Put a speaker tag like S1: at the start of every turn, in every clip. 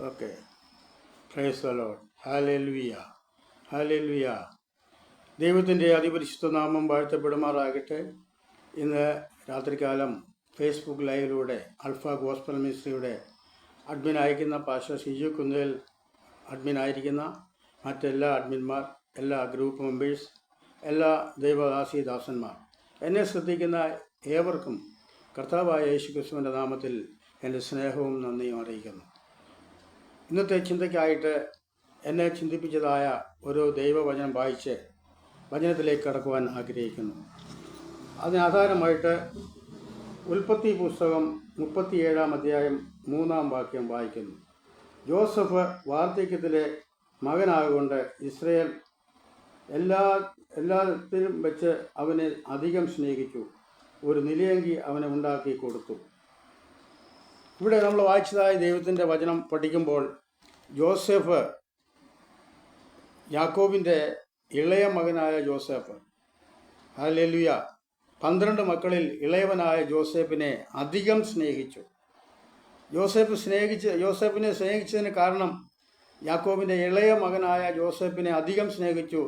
S1: Okay. Praise the Lord. Hallelujah, hallelujah. ദൈവത്തിൻ്റെ അതിപരിശുദ്ധ നാമം വാഴ്ത്തപ്പെടുമാറാകട്ടെ. ഇന്ന് രാത്രികാലം ഫേസ്ബുക്ക് ലൈവിലൂടെ അൽഫ ഗോസ്പൽ മിനിസ്ട്രിയുടെ അഡ്മിൻ അയക്കുന്ന പാസ്റ്റർ ഷിജു കുന്നേൽ അഡ്മിനായിരിക്കുന്ന മറ്റെല്ലാ അഡ്മിന്മാർ, എല്ലാ ഗ്രൂപ്പ് മെമ്പേഴ്സ്, എല്ലാ ദൈവദാസീദാസന്മാർ, എന്നെ ശ്രദ്ധിക്കുന്ന ഏവർക്കും കർത്താവായ യേശുക്രിസ്തുവിൻ്റെ നാമത്തിൽ എൻ്റെ സ്നേഹവും നന്ദിയും അറിയിക്കുന്നു. ഇന്നത്തെ ചിന്തയ്ക്കായിട്ട് എന്നെ ചിന്തിപ്പിച്ചതായ ഒരു ദൈവവചനം വായിച്ച് വചനത്തിലേക്ക് കടക്കുവാൻ ആഗ്രഹിക്കുന്നു. അതിനാധാരമായിട്ട് ഉൽപ്പത്തി പുസ്തകം 37-ാം അധ്യായം 3-ാം വാക്യം വായിക്കുന്നു. ജോസഫ് വാർദ്ധക്യത്തിലെ മകനാകൊണ്ട് ഇസ്രയേൽ എല്ലാത്തിനും വെച്ച് അവനെ അധികം സ്നേഹിച്ചു, ഒരു നിലയങ്കി അവനെ ഉണ്ടാക്കി കൊടുത്തു. ഇവിടെ നമ്മൾ വായിച്ചതായ ദൈവത്തിൻ്റെ വചനം പഠിക്കുമ്പോൾ ജോസഫ്, യാക്കോബിൻ്റെ ഇളയ മകനായ ജോസഫ്, ഹല്ലേലൂയ, 12 മക്കളിൽ ഇളയവനായ ജോസഫിനെ അധികം സ്നേഹിച്ചു. ജോസഫിനെ സ്നേഹിച്ചതിന് കാരണം യാക്കോബിൻ്റെ ഇളയ മകനായ ജോസഫിനെ അധികം സ്നേഹിച്ചു.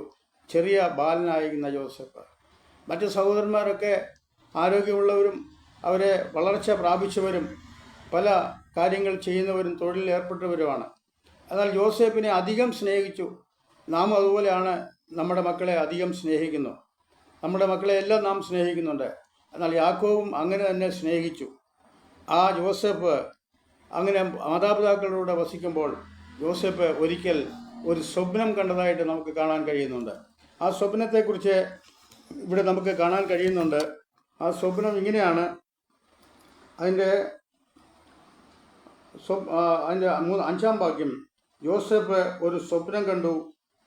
S1: ചെറിയ ബാലനായിരുന്ന ജോസഫ്. മറ്റ് സഹോദരന്മാരൊക്കെ ആരോഗ്യമുള്ളവരും അവരെ വളർച്ച പ്രാപിച്ചവരും പല കാര്യങ്ങൾ ചെയ്യുന്നവരും തൊഴിലിൽ ഏർപ്പെട്ടവരുമാണ്. എന്നാൽ ജോസഫിനെ അധികം സ്നേഹിച്ചു. നാം അതുപോലെയാണ് നമ്മുടെ മക്കളെ അധികം സ്നേഹിക്കുന്നു. നമ്മുടെ മക്കളെ എല്ലാം നാം സ്നേഹിക്കുന്നുണ്ട്. എന്നാൽ യാക്കോബും അങ്ങനെ തന്നെ സ്നേഹിച്ചു. ആ ജോസഫ് അങ്ങനെ മാതാപിതാക്കളോട് വസിക്കുമ്പോൾ ജോസഫ് ഒരിക്കൽ ഒരു സ്വപ്നം കണ്ടതായിട്ട് നമുക്ക് കാണാൻ കഴിയുന്നുണ്ട്. ആ സ്വപ്നത്തെക്കുറിച്ച് ഇവിടെ നമുക്ക് കാണാൻ കഴിയുന്നുണ്ട്. ആ സ്വപ്നം ഇങ്ങനെയാണ്. അതിൻ്റെ 5-ാം വാക്യം, ജോസഫ് ഒരു സ്വപ്നം കണ്ടു,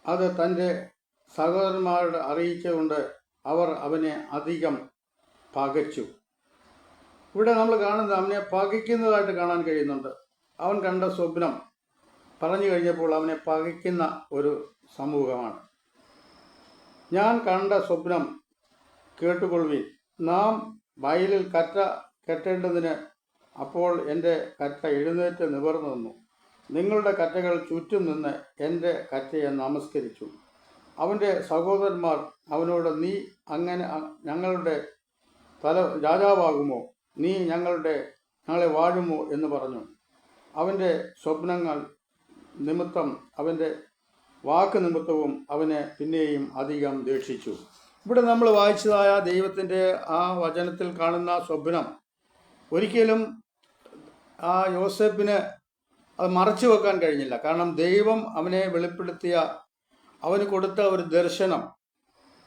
S1: അത് തൻ്റെ സഹോദരന്മാരോട് അറിയിച്ചുകൊണ്ട് അവർ അവനെ അധികം പകച്ചു. ഇവിടെ നമ്മൾ കാണുന്നത് അവനെ പകയ്ക്കുന്നതായിട്ട് കാണാൻ കഴിയുന്നുണ്ട്. അവൻ കണ്ട സ്വപ്നം പറഞ്ഞു കഴിഞ്ഞപ്പോൾ അവനെ പകയ്ക്കുന്ന ഒരു സമൂഹമാണ്. ഞാൻ കണ്ട സ്വപ്നം കേട്ടുകൊള്ളുവിൻ, നാം വയലിൽ കറ്റ കെട്ടേണ്ടതിന് അപ്പോൾ എൻ്റെ കറ്റ എഴുന്നേറ്റ് നിവർന്നു നിന്നു. നിങ്ങളുടെ കറ്റകൾ ചുറ്റും നിന്ന് എൻ്റെ കറ്റയെ നമസ്കരിച്ചു. അവൻ്റെ സഹോദരന്മാർ അവനോട്, നീ അങ്ങനെ ഞങ്ങളുടെ രാജാവാകുമോ? നീ ഞങ്ങളെ വാഴുമോ എന്ന് പറഞ്ഞു. അവൻ്റെ സ്വപ്നങ്ങൾ നിമിത്തം, അവൻ്റെ വാക്ക് നിമിത്തവും അവനെ പിന്നെയും അധികം ദേഷിച്ചു. ഇവിടെ നമ്മൾ വായിച്ചതായ ദൈവത്തിൻ്റെ ആ വചനത്തിൽ കാണുന്ന സ്വപ്നം ഒരിക്കലും ആ യോസേപ്പിന് അത് മറച്ചു വെക്കാൻ കഴിഞ്ഞില്ല. കാരണം ദൈവം അവനെ വെളിപ്പെടുത്തിയ, അവന് കൊടുത്ത ഒരു ദർശനം,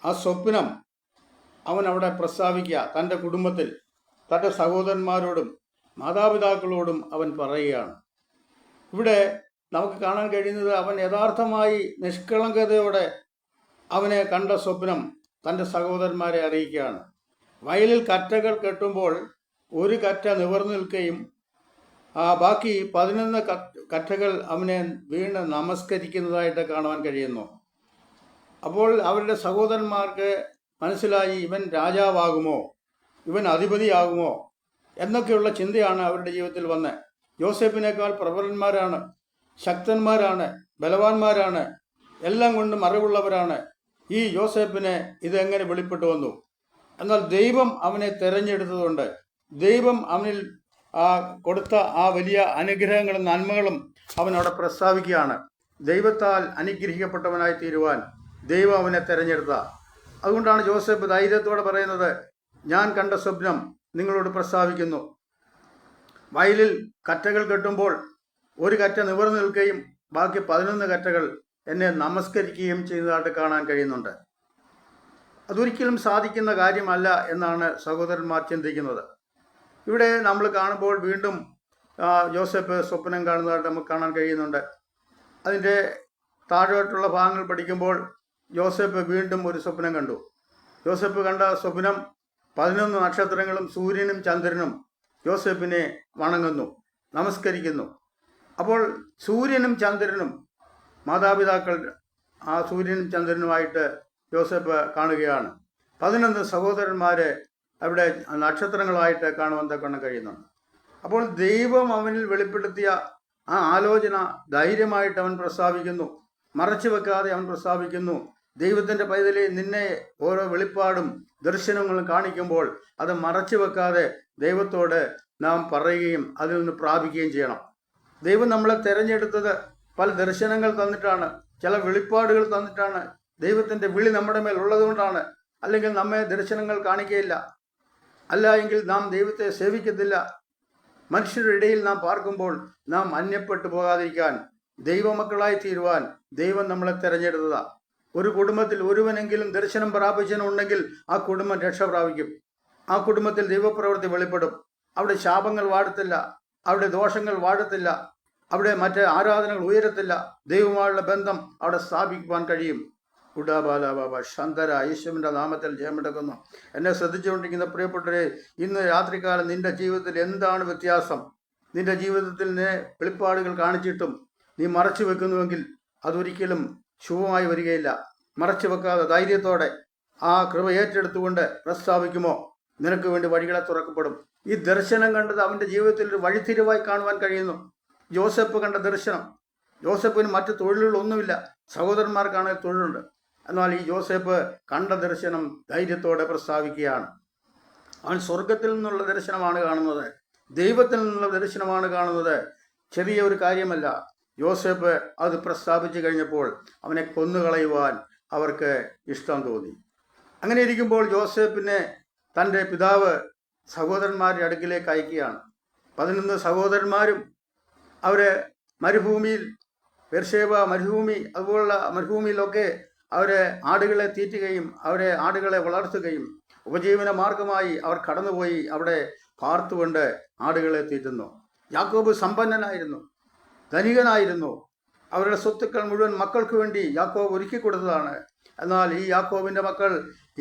S1: ആ സ്വപ്നം അവൻ അവിടെ പ്രസ്താവിക്കുക. തൻ്റെ കുടുംബത്തിൽ, തൻ്റെ സഹോദരന്മാരോടും മാതാപിതാക്കളോടും അവൻ പറയുകയാണ്. ഇവിടെ നമുക്ക് കാണാൻ കഴിയുന്നത് അവൻ യഥാർത്ഥമായി നിഷ്കളങ്കതയോടെ അവനെ കണ്ട സ്വപ്നം തൻ്റെ സഹോദരന്മാരെ അറിയിക്കുകയാണ്. വയലിൽ കറ്റകൾ കെട്ടുമ്പോൾ ഒരു കറ്റ നിവർന്നു നിൽക്കുകയും ബാക്കി 11 കറ്റകൾ അവനെ വീണ് നമസ്കരിക്കുന്നതായിട്ട് കാണുവാൻ കഴിയുന്നു. അപ്പോൾ അവരുടെ സഹോദരന്മാർക്ക് മനസ്സിലായി, ഇവൻ രാജാവാകുമോ, ഇവൻ അധിപതിയാകുമോ എന്നൊക്കെയുള്ള ചിന്തയാണ് അവരുടെ ജീവിതത്തിൽ വന്നത്. യോസേപ്പിനേക്കാൾ പ്രബലന്മാരാണ്, ശക്തന്മാരാണ്, ബലവാന്മാരാണ്, എല്ലാം കൊണ്ടും അറിവുള്ളവരാണ്. ഈ യോസേപ്പിനെ ഇതെങ്ങനെ വെളിപ്പെട്ടു വന്നു? എന്നാൽ ദൈവം അവനെ തെരഞ്ഞെടുത്തതുകൊണ്ട്, ദൈവം അവനിൽ കൊടുത്ത ആ വലിയ അനുഗ്രഹങ്ങളും നന്മകളും അവൻ അവിടെ പ്രസ്താവിക്കുകയാണ്. ദൈവത്താൽ അനുഗ്രഹിക്കപ്പെട്ടവനായി തീരുവാൻ ദൈവം അവനെ തെരഞ്ഞെടുത്ത. അതുകൊണ്ടാണ് ജോസഫ് ധൈര്യത്തോടെ പറയുന്നത്, ഞാൻ കണ്ട സ്വപ്നം നിങ്ങളോട് പ്രസ്താവിക്കുന്നു. വയലിൽ കറ്റകൾ കെട്ടുമ്പോൾ ഒരു കറ്റ നിവർന്നു നിൽക്കുകയും ബാക്കി 11 കറ്റകൾ എന്നെ നമസ്കരിക്കുകയും ചെയ്യുന്നതായിട്ട് കാണാൻ കഴിയുന്നുണ്ട്. അതൊരിക്കലും സാധിക്കുന്ന കാര്യമല്ല എന്നാണ് സഹോദരന്മാർ ചിന്തിക്കുന്നത്. ഇവിടെ നമ്മൾ കാണുമ്പോൾ വീണ്ടും ജോസഫ് സ്വപ്നം കാണുന്നതായിട്ട് നമുക്ക് കാണാൻ കഴിയുന്നുണ്ട്. അതിൻ്റെ താഴോട്ടുള്ള ഭാഗങ്ങൾ പഠിക്കുമ്പോൾ ജോസഫ് വീണ്ടും ഒരു സ്വപ്നം കണ്ടു. ജോസഫ് കണ്ട സ്വപ്നം 11 നക്ഷത്രങ്ങളും സൂര്യനും ചന്ദ്രനും ജോസഫിനെ വണങ്ങുന്നു, നമസ്കരിക്കുന്നു. അപ്പോൾ സൂര്യനും ചന്ദ്രനും, മാതാപിതാക്കൾ ആ സൂര്യനും ചന്ദ്രനുമായിട്ട് ജോസഫ് കാണുകയാണ്. 11 സഹോദരന്മാരെ അവിടെ നക്ഷത്രങ്ങളായിട്ട് കാണുവാൻ തക്കണം കഴിയുന്നുണ്ട്. അപ്പോൾ ദൈവം അവനിൽ വെളിപ്പെടുത്തിയ ആ ആലോചന ധൈര്യമായിട്ട് അവൻ പ്രസ്താവിക്കുന്നു, മറച്ചു വെക്കാതെ അവൻ പ്രസ്താവിക്കുന്നു. ദൈവത്തിൻ്റെ പൈതലെ, നിന്നെ ഓരോ വെളിപ്പാടും ദർശനങ്ങളും കാണിക്കുമ്പോൾ അത് മറച്ചു വെക്കാതെ ദൈവത്തോട് നാം പറയുകയും അതിൽ നിന്ന് പ്രാപിക്കുകയും ചെയ്യണം. ദൈവം നമ്മളെ തിരഞ്ഞെടുത്തത് പല ദർശനങ്ങൾ തന്നിട്ടാണ്, ചില വെളിപ്പാടുകൾ തന്നിട്ടാണ്. ദൈവത്തിൻ്റെ വിളി നമ്മുടെ മേൽ ഉള്ളതുകൊണ്ടാണ്. അല്ലെങ്കിൽ നമ്മെ ദർശനങ്ങൾ കാണിക്കുകയില്ല. അല്ല എങ്കിൽ നാം ദൈവത്തെ സേവിക്കത്തില്ല. മനുഷ്യരുടെ ഇടയിൽ നാം പാർക്കുമ്പോൾ നാം അന്യപ്പെട്ടു പോകാതിരിക്കാൻ, ദൈവമക്കളായി തീരുവാൻ ദൈവം നമ്മളെ തിരഞ്ഞെടുത്തതാണ്. ഒരു കുടുംബത്തിൽ ഒരുവനെങ്കിലും ദർശനം പ്രാപിച്ചനുണ്ടെങ്കിൽ ആ കുടുംബം രക്ഷ പ്രാപിക്കും. ആ കുടുംബത്തിൽ ദൈവപ്രവൃത്തി വെളിപ്പെടും. അവിടെ ശാപങ്ങൾ വാഴത്തില്ല, അവിടെ ദോഷങ്ങൾ വാഴത്തില്ല, അവിടെ മറ്റ് ആരാധനകൾ ഉയരത്തില്ല. ദൈവമായുള്ള ബന്ധം അവിടെ സ്ഥാപിക്കുവാൻ കഴിയും. ഉഡാബാലാബാബ ശന്തര യേശുവിൻ്റെ നാമത്തിൽ ജയമെടുക്കുന്നു. എന്നെ ശ്രദ്ധിച്ചുകൊണ്ടിരിക്കുന്ന പ്രിയപ്പെട്ടവരെ, ഇന്ന് രാത്രികാലം നിന്റെ ജീവിതത്തിൽ എന്താണ് വ്യത്യാസം? നിന്റെ ജീവിതത്തിൽ നിന്നെ വെളിപ്പാടുകൾ കാണിച്ചിട്ടും നീ മറച്ചു വെക്കുന്നുവെങ്കിൽ അതൊരിക്കലും ശുഭമായി വരികയില്ല. മറച്ചു വെക്കാതെ ധൈര്യത്തോടെ ആ കൃപ ഏറ്റെടുത്തുകൊണ്ട് പ്രസ്താവിക്കുമോ, നിനക്ക് വേണ്ടി വഴികളെ തുറക്കപ്പെടും. ഈ ദർശനം കണ്ടത് അവൻ്റെ ജീവിതത്തിൽ ഒരു വഴിത്തിരിവായി കാണുവാൻ കഴിയുന്നു. ജോസഫ് കണ്ട ദർശനം, ജോസഫിന് മറ്റ് തൊഴിലുകളൊന്നുമില്ല, സഹോദരന്മാർക്കാണെങ്കിൽ തൊഴിലുണ്ട്. എന്നാൽ ഈ ജോസഫ് കണ്ട ദർശനം ധൈര്യത്തോടെ പ്രസ്താവിക്കുകയാണ്. അവൻ സ്വർഗത്തിൽ നിന്നുള്ള ദർശനമാണ് കാണുന്നത്, ദൈവത്തിൽ നിന്നുള്ള ദർശനമാണ് കാണുന്നത്. ചെറിയ ഒരു കാര്യമല്ല. യോസേഫ് അത് പ്രസ്താവിച്ചു കഴിഞ്ഞപ്പോൾ അവനെ കൊന്നുകളയുവാൻ അവർക്ക് ഇഷ്ടം തോന്നി. അങ്ങനെ ഇരിക്കുമ്പോൾ ജോസേഫിനെ തൻ്റെ പിതാവ് സഹോദരന്മാരുടെ അടുക്കിലേക്ക് അയക്കുകയാണ്. 11 സഹോദരന്മാരും അവരെ മരുഭൂമിയിൽ, ബേർശേബ മരുഭൂമി, അതുപോലുള്ള മരുഭൂമിയിലൊക്കെ അവരെ ആടുകളെ തീറ്റുകയും അവരെ ആടുകളെ വളർത്തുകയും ഉപജീവന മാർഗമായി അവർ കടന്നുപോയി അവിടെ പാർത്തുകൊണ്ട് ആടുകളെ തീറ്റുന്നു. യാക്കോബ് സമ്പന്നനായിരുന്നു, ധനികനായിരുന്നു. അവരുടെ സ്വത്തുക്കൾ മുഴുവൻ മക്കൾക്ക് വേണ്ടി യാക്കോബ് ഒരുക്കി കൊടുത്തതാണ്. എന്നാൽ ഈ യാക്കോബിൻ്റെ മക്കൾ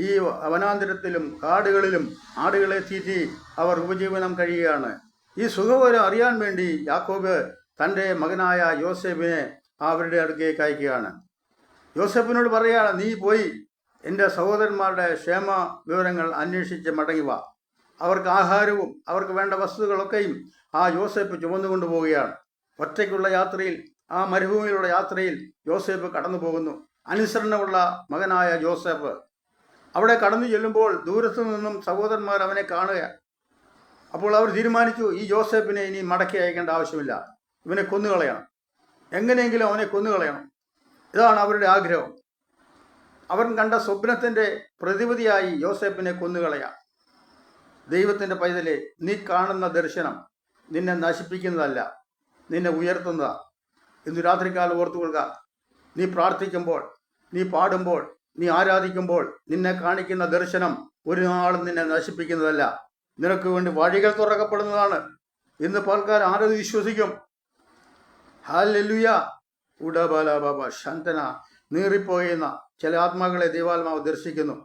S1: ഈ വനാന്തരത്തിലും കാടുകളിലും ആടുകളെ തീറ്റി അവർ ഉപജീവനം കഴിയുകയാണ്. ഈ സുഖവരം അറിയാൻ വേണ്ടി യാക്കോബ് തൻ്റെ മകനായ യോസേഫിനെ അവരുടെ അടുക്കേക്ക് അയക്കുകയാണ്. യോസേഫിനോട് പറയുകയാണ്, നീ പോയി എൻ്റെ സഹോദരന്മാരുടെ ക്ഷേമ വിവരങ്ങൾ അന്വേഷിച്ച് മടങ്ങി വാ. അവർക്ക് ആഹാരവും അവർക്ക് വേണ്ട വസ്തുക്കളൊക്കെയും ആ യോസേഫ് ചുമന്നുകൊണ്ട് പോവുകയാണ്. ഒറ്റയ്ക്കുള്ള യാത്രയിൽ, ആ മരുഭൂമിയിലുള്ള യാത്രയിൽ യോസേഫ് കടന്നു പോകുന്നു. അനുസരണമുള്ള മകനായ യോസേഫ് അവിടെ കടന്നു ചെല്ലുമ്പോൾ ദൂരത്തു നിന്നും സഹോദരന്മാർ അവനെ കാണുക. അപ്പോൾ അവർ തീരുമാനിച്ചു, ഈ യോസേഫിനെ ഇനി മടക്കി അയക്കേണ്ട ആവശ്യമില്ല, ഇവനെ കൊന്നുകളയണം, എങ്ങനെയെങ്കിലും അവനെ കൊന്നുകളയണം. ഇതാണ് അവരുടെ ആഗ്രഹം. അവൻ കണ്ട സ്വപ്നത്തിൻ്റെ പ്രതിവിധിയായി യോസേഫിനെ കൊന്നുകളയാം. ദൈവത്തിൻ്റെ പൈതലെ, നീ കാണുന്ന ദർശനം നിന്നെ നശിപ്പിക്കുന്നതല്ല, നിന്നെ ഉയർത്തുന്നതാണ്. ഇന്ന് രാത്രികാലം ഓർത്തുകൊള്ളുക. നീ പ്രാർത്ഥിക്കുമ്പോൾ, നീ പാടുമ്പോൾ, നീ ആരാധിക്കുമ്പോൾ നിന്നെ കാണിക്കുന്ന ദർശനം ഒരു നാളും നിന്നെ നശിപ്പിക്കുന്നതല്ല, നിനക്ക് വേണ്ടി വഴികൾ തുറക്കപ്പെടുന്നതാണ്. ഇന്ന് പൽക്കാലം ആരത് വിശ്വസിക്കും? ഹല്ലേലൂയ. ഉടബാലാബാബ ശന്തന. നീറിപ്പോകുന്ന ചില ആത്മാക്കളെ ദൈവാത്മാവ് ദർശിക്കുന്നു.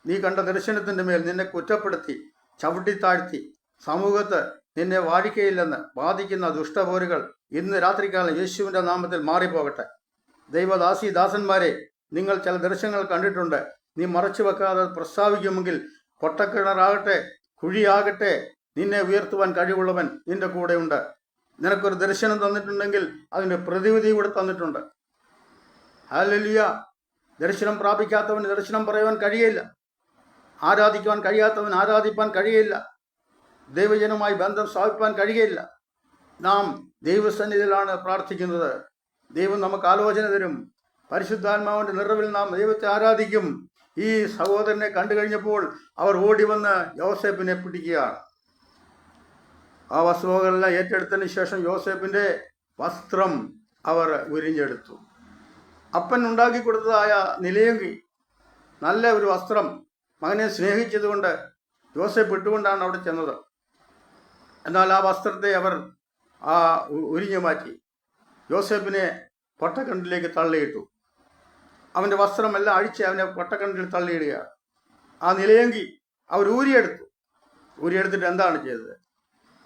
S1: നീ കണ്ട ദർശനത്തിൻ്റെ മേൽ നിന്നെ കുറ്റപ്പെടുത്തി ചവിട്ടിത്താഴ്ത്തി സമൂഹത്ത് നിന്നെ വാഴിക്കയില്ലെന്ന് ബാധിക്കുന്ന ദുഷ്ടപോരുകൾ ഇന്ന് രാത്രികാലം യേശുവിൻ്റെ നാമത്തിൽ മാറിപ്പോകട്ടെ. ദൈവദാസി ദാസന്മാരെ, നിങ്ങൾ ചില ദർശനങ്ങൾ കണ്ടിട്ടുണ്ട്. നീ മറച്ചു വെക്കാതെ പ്രസ്താവിക്കുമെങ്കിൽ പൊട്ടക്കിണറാകട്ടെ, കുഴിയാകട്ടെ, നിന്നെ ഉയർത്തുവാൻ കഴിവുള്ളവൻ നിന്റെ കൂടെയുണ്ട്. നിനക്കൊരു ദർശനം തന്നിട്ടുണ്ടെങ്കിൽ അതിൻ്റെ പ്രതിവിധി കൂടെ തന്നിട്ടുണ്ട്. ഹല്ലേലൂയ. ദർശനം പ്രാപിക്കാത്തവന് ദർശനം പറയുവാൻ കഴിയില്ല, ആരാധിക്കുവാൻ കഴിയാത്തവൻ ആരാധിപ്പാൻ കഴിയില്ല, ദൈവജനവുമായി ബന്ധം സ്ഥാപിപ്പാൻ കഴിയില്ല. നാം ദൈവസന്നിധിയിലാണ് പ്രാർത്ഥിക്കുന്നത്. ദൈവം നമുക്ക് ആലോചന തരും. പരിശുദ്ധാത്മാവിൻ്റെ നിറവിൽ നാം ദൈവത്തെ ആരാധിക്കും. ഈ സഹോദരനെ കണ്ടു കഴിഞ്ഞപ്പോൾ അവർ ഓടി വന്ന് യോസേഫിനെ പിടിക്കുകയാണ്. ആ വസ്തുവകളെല്ലാം ഏറ്റെടുത്തതിന് ശേഷം യോസേഫിൻ്റെ വസ്ത്രം അവർ ഉരിഞ്ഞെടുത്തു. അപ്പൻ ഉണ്ടാക്കി കൊടുത്തതായ നിലയങ്കി, നല്ല ഒരു വസ്ത്രം, മകനെ സ്നേഹിച്ചതുകൊണ്ട് യോസേഫ് ഇട്ടുകൊണ്ടാണ് അവിടെ ചെന്നത്. എന്നാൽ ആ വസ്ത്രത്തെ അവർ ഉരിഞ്ഞു മാറ്റി യോസേഫിനെ പൊട്ടക്കണ്ടിലേക്ക് തള്ളിയിട്ടു. അവൻ്റെ വസ്ത്രമെല്ലാം അഴിച്ച് അവനെ പൊട്ടക്കണ്ടിൽ തള്ളിയിടുക. ആ നിലയങ്കി അവർ ഊരിയെടുത്തിട്ട് എന്താണ് ചെയ്തത്?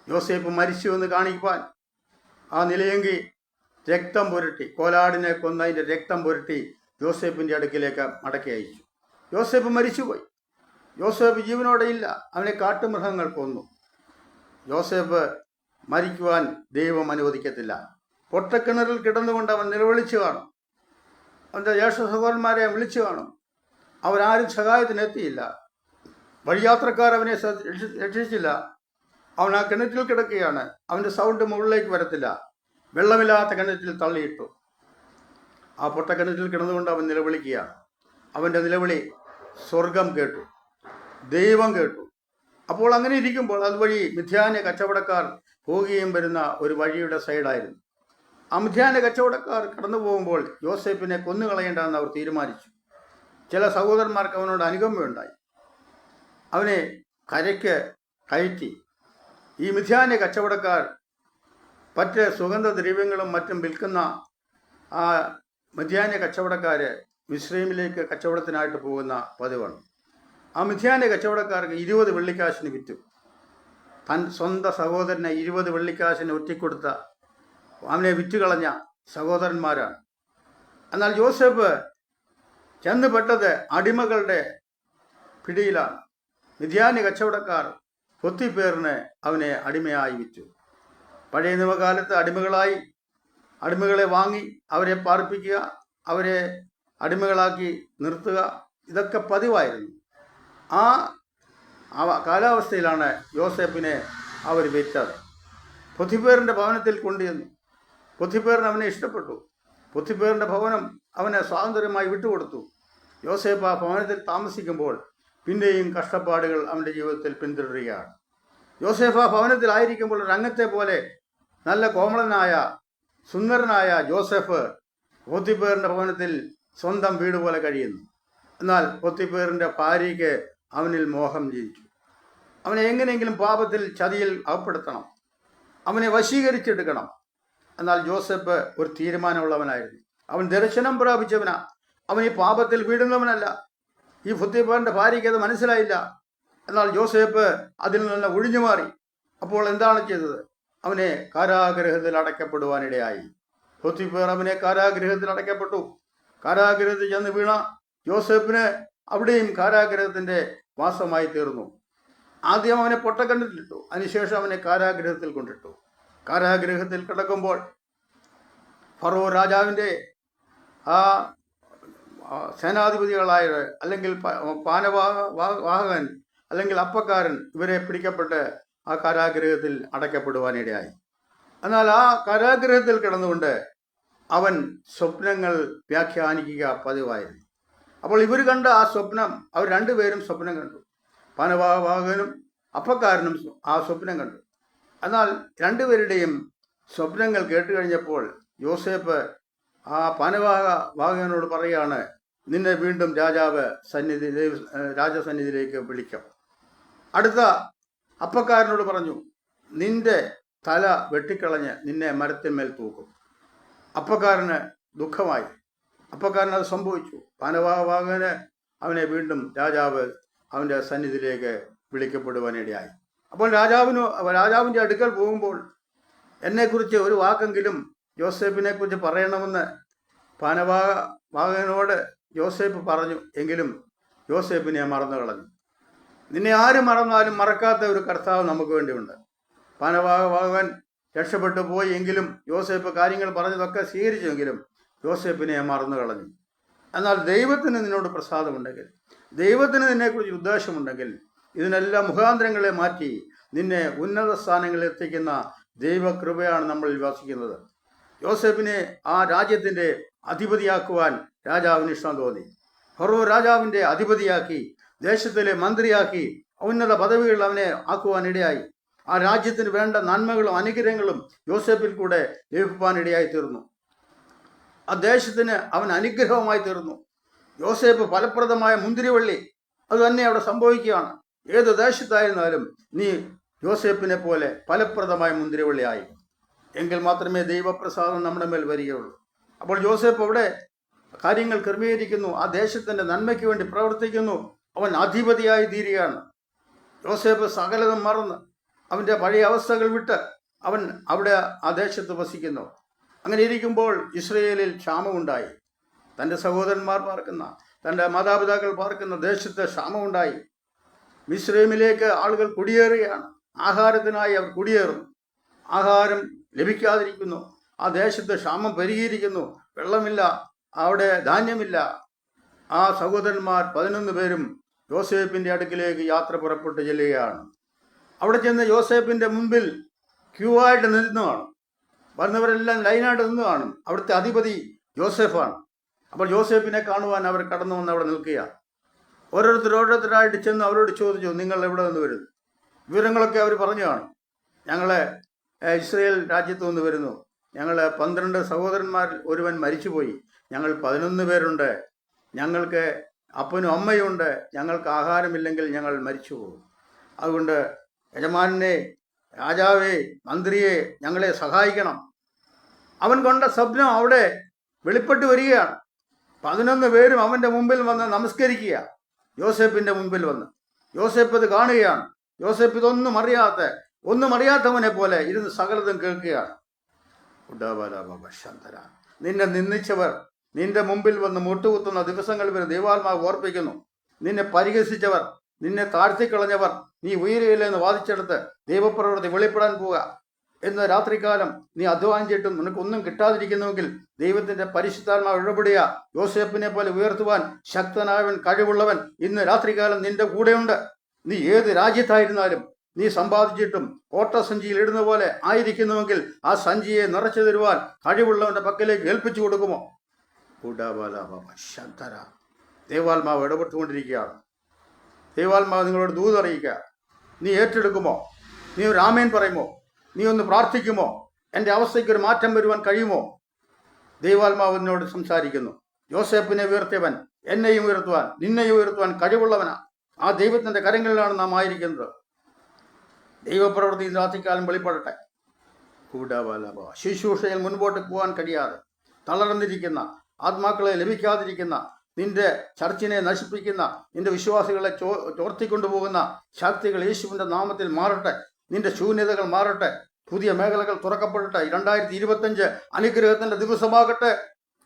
S1: യോസേഫ് മരിച്ചു എന്ന് കാണിക്കുവാൻ ആ നിലയങ്കി രക്തം പുരട്ടി, കോലാടിനെ കൊന്നതിൻ്റെ രക്തം പുരട്ടി യോസേഫിൻ്റെ അടുക്കിലേക്ക് മടക്കി അയച്ചു. യോസേഫ് മരിച്ചുപോയി. യോസേഫ് ജീവനോടെ ഇല്ല, അവനെ കാട്ടുമൃഗങ്ങൾ കൊന്നു. യോസേഫ് മരിക്കുവാൻ ദൈവം അനുവദിക്കത്തില്ല. പൊട്ടക്കിണറിൽ കിടന്നുകൊണ്ട് അവൻ നിലവിളിച്ചു കാണും. അവൻ്റെ ജ്യേഷ്ഠ സഹോദരന്മാരെ വിളിച്ചു കാണും. അവരാരും സഹായത്തിനെത്തിയില്ല. വഴിയാത്രക്കാർ അവനെ രക്ഷിച്ചില്ല. അവൻ ആ കിണറ്റിൽ കിടക്കുകയാണ്. അവൻ്റെ സൗണ്ട് മുകളിലേക്ക് വരത്തില്ല. വെള്ളമില്ലാത്ത കിണറ്റിൽ തള്ളിയിട്ടു. ആ പൊട്ടക്കിണറ്റിൽ കിടന്നുകൊണ്ട് അവൻ നിലവിളിക്കുകയാണ്. അവൻ്റെ നിലവിളി സ്വർഗം കേട്ടു, ദൈവം കേട്ടു. അപ്പോൾ അങ്ങനെ ഇരിക്കുമ്പോൾ അതുവഴി മിഥ്യാന്യ കച്ചവടക്കാർ പോവുകയും വരുന്ന ഒരു വഴിയുടെ സൈഡായിരുന്നു. ആ മിഥ്യാന്യ കച്ചവടക്കാർ കടന്നു പോകുമ്പോൾ യോസേപ്പിനെ കൊന്നുകളയേണ്ടെന്ന് അവർ തീരുമാനിച്ചു. ചില സഹോദരന്മാർക്ക് അവനോട് അനുകമ്പയുണ്ടായി. അവനെ കരയ്ക്ക് കയറ്റി. ഈ മിഥ്യാന്യ കച്ചവടക്കാർ മറ്റ് സുഗന്ധദ്രവ്യങ്ങളും മറ്റും വിൽക്കുന്ന ആ മിഥ്യാന്യ കച്ചവടക്കാർ മിസ്രൈമിലേക്ക് കച്ചവടത്തിനായിട്ട് പോകുന്ന പതിവാണ്. ആ മിഥ്യാന്യ കച്ചവടക്കാർക്ക് 20 വെള്ളിക്കാശിന് വിറ്റു. സ്വന്തം സഹോദരനെ 20 വെള്ളിക്കാശിന് ഒറ്റിക്കൊടുത്ത അവനെ വിറ്റുകളഞ്ഞ സഹോദരന്മാരാണ്. എന്നാൽ യോസേപ്പ് ചെന്നുപെട്ടത് അടിമകളുടെ പിടിയിലാണ്. മിഥ്യാന്യ കച്ചവടക്കാർ പൊത്തിപ്പേറിന് അവനെ അടിമയായി വിറ്റു. പഴയ നിയമകാലത്ത് അടിമകളെ വാങ്ങി അവരെ പാർപ്പിക്കുക, അവരെ അടിമകളാക്കി നിർത്തുക, ഇതൊക്കെ പതിവായിരുന്നു. ആ കാലാവസ്ഥയിലാണ് യോസേപ്പിനെ അവർ വിറ്റത്. പൊത്തിപ്പേറിൻ്റെ ഭവനത്തിൽ കൊണ്ടുവന്നു. പൊത്തിപ്പേറിന് അവനെ ഇഷ്ടപ്പെട്ടു. പൊത്തിപ്പേറിൻ്റെ ഭവനം അവനെ സ്വാതന്ത്ര്യമായി വിട്ടുകൊടുത്തു. യോസേപ്പ് ആ ഭവനത്തിൽ താമസിക്കുമ്പോൾ പിന്നെയും കഷ്ടപ്പാടുകൾ അവൻ്റെ ജീവിതത്തിൽ പിന്തുടരുകയാണ്. യോസേഫ് ആ ഭവനത്തിലായിരിക്കുമ്പോൾ രംഗത്തെ പോലെ നല്ല കോമളനായ സുന്ദരനായ ജോസഫ് പൊത്തിപ്പേറിൻ്റെ ഭവനത്തിൽ സ്വന്തം വീട് പോലെ കഴിയുന്നു. എന്നാൽ പൊത്തിപ്പേറിൻ്റെ ഭാര്യയ്ക്ക് അവനിൽ മോഹം ജനിച്ചു. അവനെ എങ്ങനെയെങ്കിലും പാപത്തിൽ ചതിയിൽ അകപ്പെടുത്തണം, അവനെ വശീകരിച്ചെടുക്കണം. എന്നാൽ ജോസഫ് ഒരു തീരുമാനമുള്ളവനായിരുന്നു. അവൻ ദർശനം പ്രാപിച്ചവനാ. അവൻ ഈ പാപത്തിൽ വീടുന്നവനല്ല. ഈ പൊത്തിപ്പേറിൻ്റെ ഭാര്യയ്ക്ക് അത് മനസ്സിലായില്ല. എന്നാൽ ജോസഫ് അതിൽ നിന്ന് ഒഴിഞ്ഞു മാറി. അപ്പോൾ എന്താണ് ചെയ്തത്? അവനെ കാരാഗൃഹത്തിൽ അടയ്ക്കപ്പെടുവാനിടയായി. പൊത്തിപ്പേർ അവനെ കാരാഗൃഹത്തിൽ അടയ്ക്കപ്പെട്ടു. കാരാഗൃഹത്തിൽ ചെന്ന് വീണ യോസേപ്പിന് അവിടെയും കാരാഗൃഹത്തിൻ്റെ വാസമായി തീർന്നു. ആദ്യം അവനെ പൊട്ടക്കിണറ്റിലിട്ടു. അതിനുശേഷം അവനെ കാരാഗൃഹത്തിൽ കൊണ്ടിട്ടു. കാരാഗൃഹത്തിൽ കിടക്കുമ്പോൾ ഫറോ രാജാവിൻ്റെ ആ സേനാധിപതികളായ അല്ലെങ്കിൽ പാനവാഹകൻ അല്ലെങ്കിൽ അപ്പക്കാരൻ ഇവരെ പിടിക്കപ്പെട്ട് ആ കാരാഗൃഹത്തിൽ അടയ്ക്കപ്പെടുവാനിടയായി. എന്നാൽ ആ കാരാഗൃഹത്തിൽ കിടന്നുകൊണ്ട് അവൻ സ്വപ്നങ്ങൾ വ്യാഖ്യാനിക്കുക പതിവായിരുന്നു. അപ്പോൾ ഇവർ കണ്ട ആ സ്വപ്നം, അവർ രണ്ടുപേരും സ്വപ്നം കണ്ടു. പാനവാഹകനും അപ്പക്കാരനും ആ സ്വപ്നം കണ്ടു. എന്നാൽ രണ്ടുപേരുടെയും സ്വപ്നങ്ങൾ കേട്ട് കഴിഞ്ഞപ്പോൾ യോസേപ്പ് ആ പാനവാഹകനോട് പറയുകയാണ്, നിന്നെ വീണ്ടും രാജസന്നിധിയിലേക്ക് വിളിക്കാം. അടുത്ത അപ്പക്കാരനോട് പറഞ്ഞു, നിന്റെ തല വെട്ടിക്കളഞ്ഞ് നിന്നെ മരത്തിന്മേൽ തൂക്കും. അപ്പക്കാരന് ദുഃഖമായി. അപ്പക്കാരൻ അത് സംഭവിച്ചു. പാനവാഹകന് അവനെ വീണ്ടും രാജാവ് അവൻ്റെ സന്നിധിയിലേക്ക് വിളിക്കപ്പെടുവാനിടയായി. അപ്പോൾ രാജാവിൻ്റെ അടുക്കൽ പോകുമ്പോൾ എന്നെക്കുറിച്ച് ഒരു വാക്കെങ്കിലും യോസേപ്പിനെ കുറിച്ച് പറയണമെന്ന് പാനവാഹകനോട് യോസേപ്പ് പറഞ്ഞു. എങ്കിലും യോസേപ്പിനെ മറന്നു കളഞ്ഞു. നിന്നെ ആര് മറന്നാലും മറക്കാത്ത ഒരു കർത്താവ് നമുക്ക് വേണ്ടിയുണ്ട്. പാനവാഹകൻ രക്ഷപ്പെട്ടു പോയി എങ്കിലും യോസേപ്പ് കാര്യങ്ങൾ പറഞ്ഞതൊക്കെ സ്വീകരിച്ചെങ്കിലും യോസേപ്പിനെ മറന്നു കളഞ്ഞു. എന്നാൽ ദൈവത്തിന് നിന്നോട് പ്രസാദമുണ്ടെങ്കിൽ, ദൈവത്തിന് നിന്നെക്കുറിച്ച് ഉദ്ദേശമുണ്ടെങ്കിൽ, ഇതിനെല്ലാം മുഖാന്തരങ്ങളെ മാറ്റി നിന്നെ ഉന്നത സ്ഥാനങ്ങളിൽ എത്തിക്കുന്ന ദൈവകൃപയാണ് നമ്മൾ വിശ്വസിക്കുന്നത്. യോസേപ്പിനെ ആ രാജ്യത്തിൻ്റെ അധിപതിയാക്കുവാൻ രാജാവിന് ഇഷ്ടം തോന്നി. ഫറോ രാജാവിൻ്റെ അധിപതിയാക്കി, ദേശത്തിലെ മന്ത്രിയാക്കി, ഉന്നത പദവികൾ അവനെ ആക്കുവാനിടയായി. ആ രാജ്യത്തിന് വേണ്ട നന്മകളും അനുഗ്രഹങ്ങളും യോസേപ്പിൽ കൂടെ ലഭിക്കാനിടയായി തീർന്നു. ആ ദേശത്തിന് അവൻ അനുഗ്രഹമായി തീർന്നു. യോസേപ്പ് ഫലപ്രദമായ മുന്തിരിവള്ളി, അത് തന്നെ അവിടെ സംഭവിക്കുകയാണ്. ഏത് ദേശത്തായിരുന്നാലും നീ യോസേപ്പിനെ പോലെ ഫലപ്രദമായ മുന്തിരിവള്ളി ആയി, എങ്കിൽ മാത്രമേ ദൈവപ്രസാദം നമ്മുടെ മേൽ വരികയുള്ളൂ. അപ്പോൾ യോസേപ്പ് അവിടെ കാര്യങ്ങൾ ക്രമീകരിക്കുന്നു. ആ ദേശത്തിൻ്റെ നന്മയ്ക്ക് വേണ്ടി പ്രവർത്തിക്കുന്നു. അവൻ അധിപതിയായി തീരുകയാണ്. യോസേപ്പ് സകലതും മറന്ന് അവൻ്റെ പഴയ അവസ്ഥകൾ വിട്ട് അവൻ അവിടെ ആ ദേശത്ത് വസിക്കുന്നു. അങ്ങനെ ഇരിക്കുമ്പോൾ ഇസ്രയേലിൽ ക്ഷാമമുണ്ടായി. തൻ്റെ സഹോദരന്മാർ പാർക്കുന്ന, തൻ്റെ മാതാപിതാക്കൾ പാർക്കുന്ന ദേശത്ത് ക്ഷാമമുണ്ടായി. മിസ്രൈമിലേക്ക് ആളുകൾ കുടിയേറുകയാണ്. ആഹാരത്തിനായി അവർ കുടിയേറുന്നു. ആഹാരം ലഭിക്കാതിരിക്കുന്നു. ആ ദേശത്ത് ക്ഷാമം പെരുകിയിരിക്കുന്നു, വെള്ളമില്ല, അവിടെ ധാന്യമില്ല. ആ സഹോദരന്മാർ 11 പേരും യോസേപ്പിൻ്റെ അടുക്കിലേക്ക് യാത്ര പുറപ്പെട്ട് ചെല്ലുകയാണ്. അവിടെ ചെന്ന് യോസേപ്പിൻ്റെ മുമ്പിൽ ക്യൂ ആയിട്ട് നിന്ന് കാണും. വരുന്നവരെല്ലാം ലൈനായിട്ട് നിന്ന് കാണും. അവിടുത്തെ അധിപതി യോസേഫാണ്. അപ്പോൾ യോസേപ്പിനെ കാണുവാൻ അവർ കടന്നു വന്ന് അവിടെ നിൽക്കുക. ഓരോരുത്തരായിട്ട് ചെന്ന് അവരോട് ചോദിച്ചു, നിങ്ങൾ എവിടെ നിന്ന് വരുന്നു? വിവരങ്ങളൊക്കെ അവർ പറഞ്ഞു കാണും. ഞങ്ങളെ ഇസ്രയേൽ രാജ്യത്തു നിന്ന് വരുന്നു. ഞങ്ങൾ 12 സഹോദരന്മാരിൽ ഒരുവൻ മരിച്ചുപോയി. ഞങ്ങൾ 11 പേരുണ്ട്. ഞങ്ങൾക്ക് അപ്പനും അമ്മയുണ്ട്. ഞങ്ങൾക്ക് ആഹാരമില്ലെങ്കിൽ ഞങ്ങൾ മരിച്ചു പോകും. അതുകൊണ്ട് യജമാനെ, രാജാവേ, മന്ത്രിയെ, ഞങ്ങളെ സഹായിക്കണം. അവൻ കൊണ്ട സ്വപ്നം അവിടെ വെളിപ്പെട്ട് വരികയാണ്. 11 പേരും അവൻ്റെ മുമ്പിൽ വന്ന് നമസ്കരിക്കുക. യോസേപ്പിൻ്റെ മുമ്പിൽ വന്ന് യോസേപ്പ് ഇത് കാണുകയാണ്. യോസേപ്പ് ഇതൊന്നും അറിയാത്തവനെ പോലെ ഇരുന്ന് സകലതും കേൾക്കുകയാണ്. നിന്നെ നിന്ദിച്ചവർ നിന്റെ മുമ്പിൽ വന്ന് മുട്ടുകുത്തുന്ന ദിവസങ്ങൾ വരെ ദൈവാത്മാവ് ഓർപ്പിക്കുന്നു. നിന്നെ പരിഹസിച്ചവർ, നിന്നെ താഴ്ത്തിക്കളഞ്ഞവർ, നീ ഉയരുകയില്ലെന്ന് വാദിച്ചെടുത്ത് ദൈവപ്രവൃത്തി വെളിപ്പെടാൻ പോവുക. എന്ന് രാത്രികാലം നീ അധ്വാനിച്ചിട്ടും നിനക്കൊന്നും കിട്ടാതിരിക്കുന്നുവെങ്കിൽ ദൈവത്തിന്റെ പരിശുദ്ധാത്മാവ് ഇടപെടുക. യോസേപ്പിനെ പോലെ ഉയർത്തുവാൻ ശക്തനായവൻ, കഴിവുള്ളവൻ ഇന്ന് രാത്രികാലം നിന്റെ കൂടെയുണ്ട്. നീ ഏത് രാജ്യത്തായിരുന്നാലും നീ സമ്പാദിച്ചിട്ടും ഓട്ടസഞ്ചിയിൽ ഇടുന്ന പോലെ ആയിരിക്കുന്നുവെങ്കിൽ ആ സഞ്ചിയെ നിറച്ചു തരുവാൻ കഴിവുള്ളവന്റെ പക്കലേക്ക് ഏൽപ്പിച്ചു കൊടുക്കുമോ? ദൈവാത്മാവ് ഇടപെട്ടുകൊണ്ടിരിക്കുകയാണ്. ദൈവാത്മാവ് നിങ്ങളോട് ദൂതറിയിക്കുക. നീ ഏറ്റെടുക്കുമോ? നീ ഒരു ആമേൻ പറയുമോ? നീ ഒന്ന് പ്രാർത്ഥിക്കുമോ? എൻ്റെ അവസ്ഥയ്ക്ക് ഒരു മാറ്റം വരുവാൻ കഴിയുമോ? ദൈവാത്മാവ് എന്നോട് സംസാരിക്കുന്നു. യോസേപ്പിനെ ഉയർത്തിയവൻ എന്നെയും ഉയർത്തുവാൻ, നിന്നെയും ഉയർത്തുവാൻ കഴിവുള്ളവനാ. ആ ദൈവത്തിൻ്റെ കരങ്ങളിലാണ് നാം ആയിരിക്കുന്നത്. ദൈവപ്രവൃത്തി രാത്രികാലം വെളിപ്പെടട്ടെ. ശുശ്രൂഷയിൽ മുൻപോട്ട് പോകാൻ കഴിയാതെ തളർന്നിരിക്കുന്ന, ആത്മാക്കളെ ലഭിക്കാതിരിക്കുന്ന, നിന്റെ ചർച്ചിനെ നശിപ്പിക്കുന്ന, നിന്റെ വിശ്വാസികളെ ചോർത്തിക്കൊണ്ടുപോകുന്ന ശക്തികൾ യേശുവിൻ്റെ നാമത്തിൽ മാറട്ടെ. നിന്റെ ശൂന്യതകൾ മാറട്ടെ. പുതിയ മേഖലകൾ തുറക്കപ്പെടട്ടെ. 2025 അനുഗ്രഹത്തിന്റെ ദിവസമാകട്ടെ.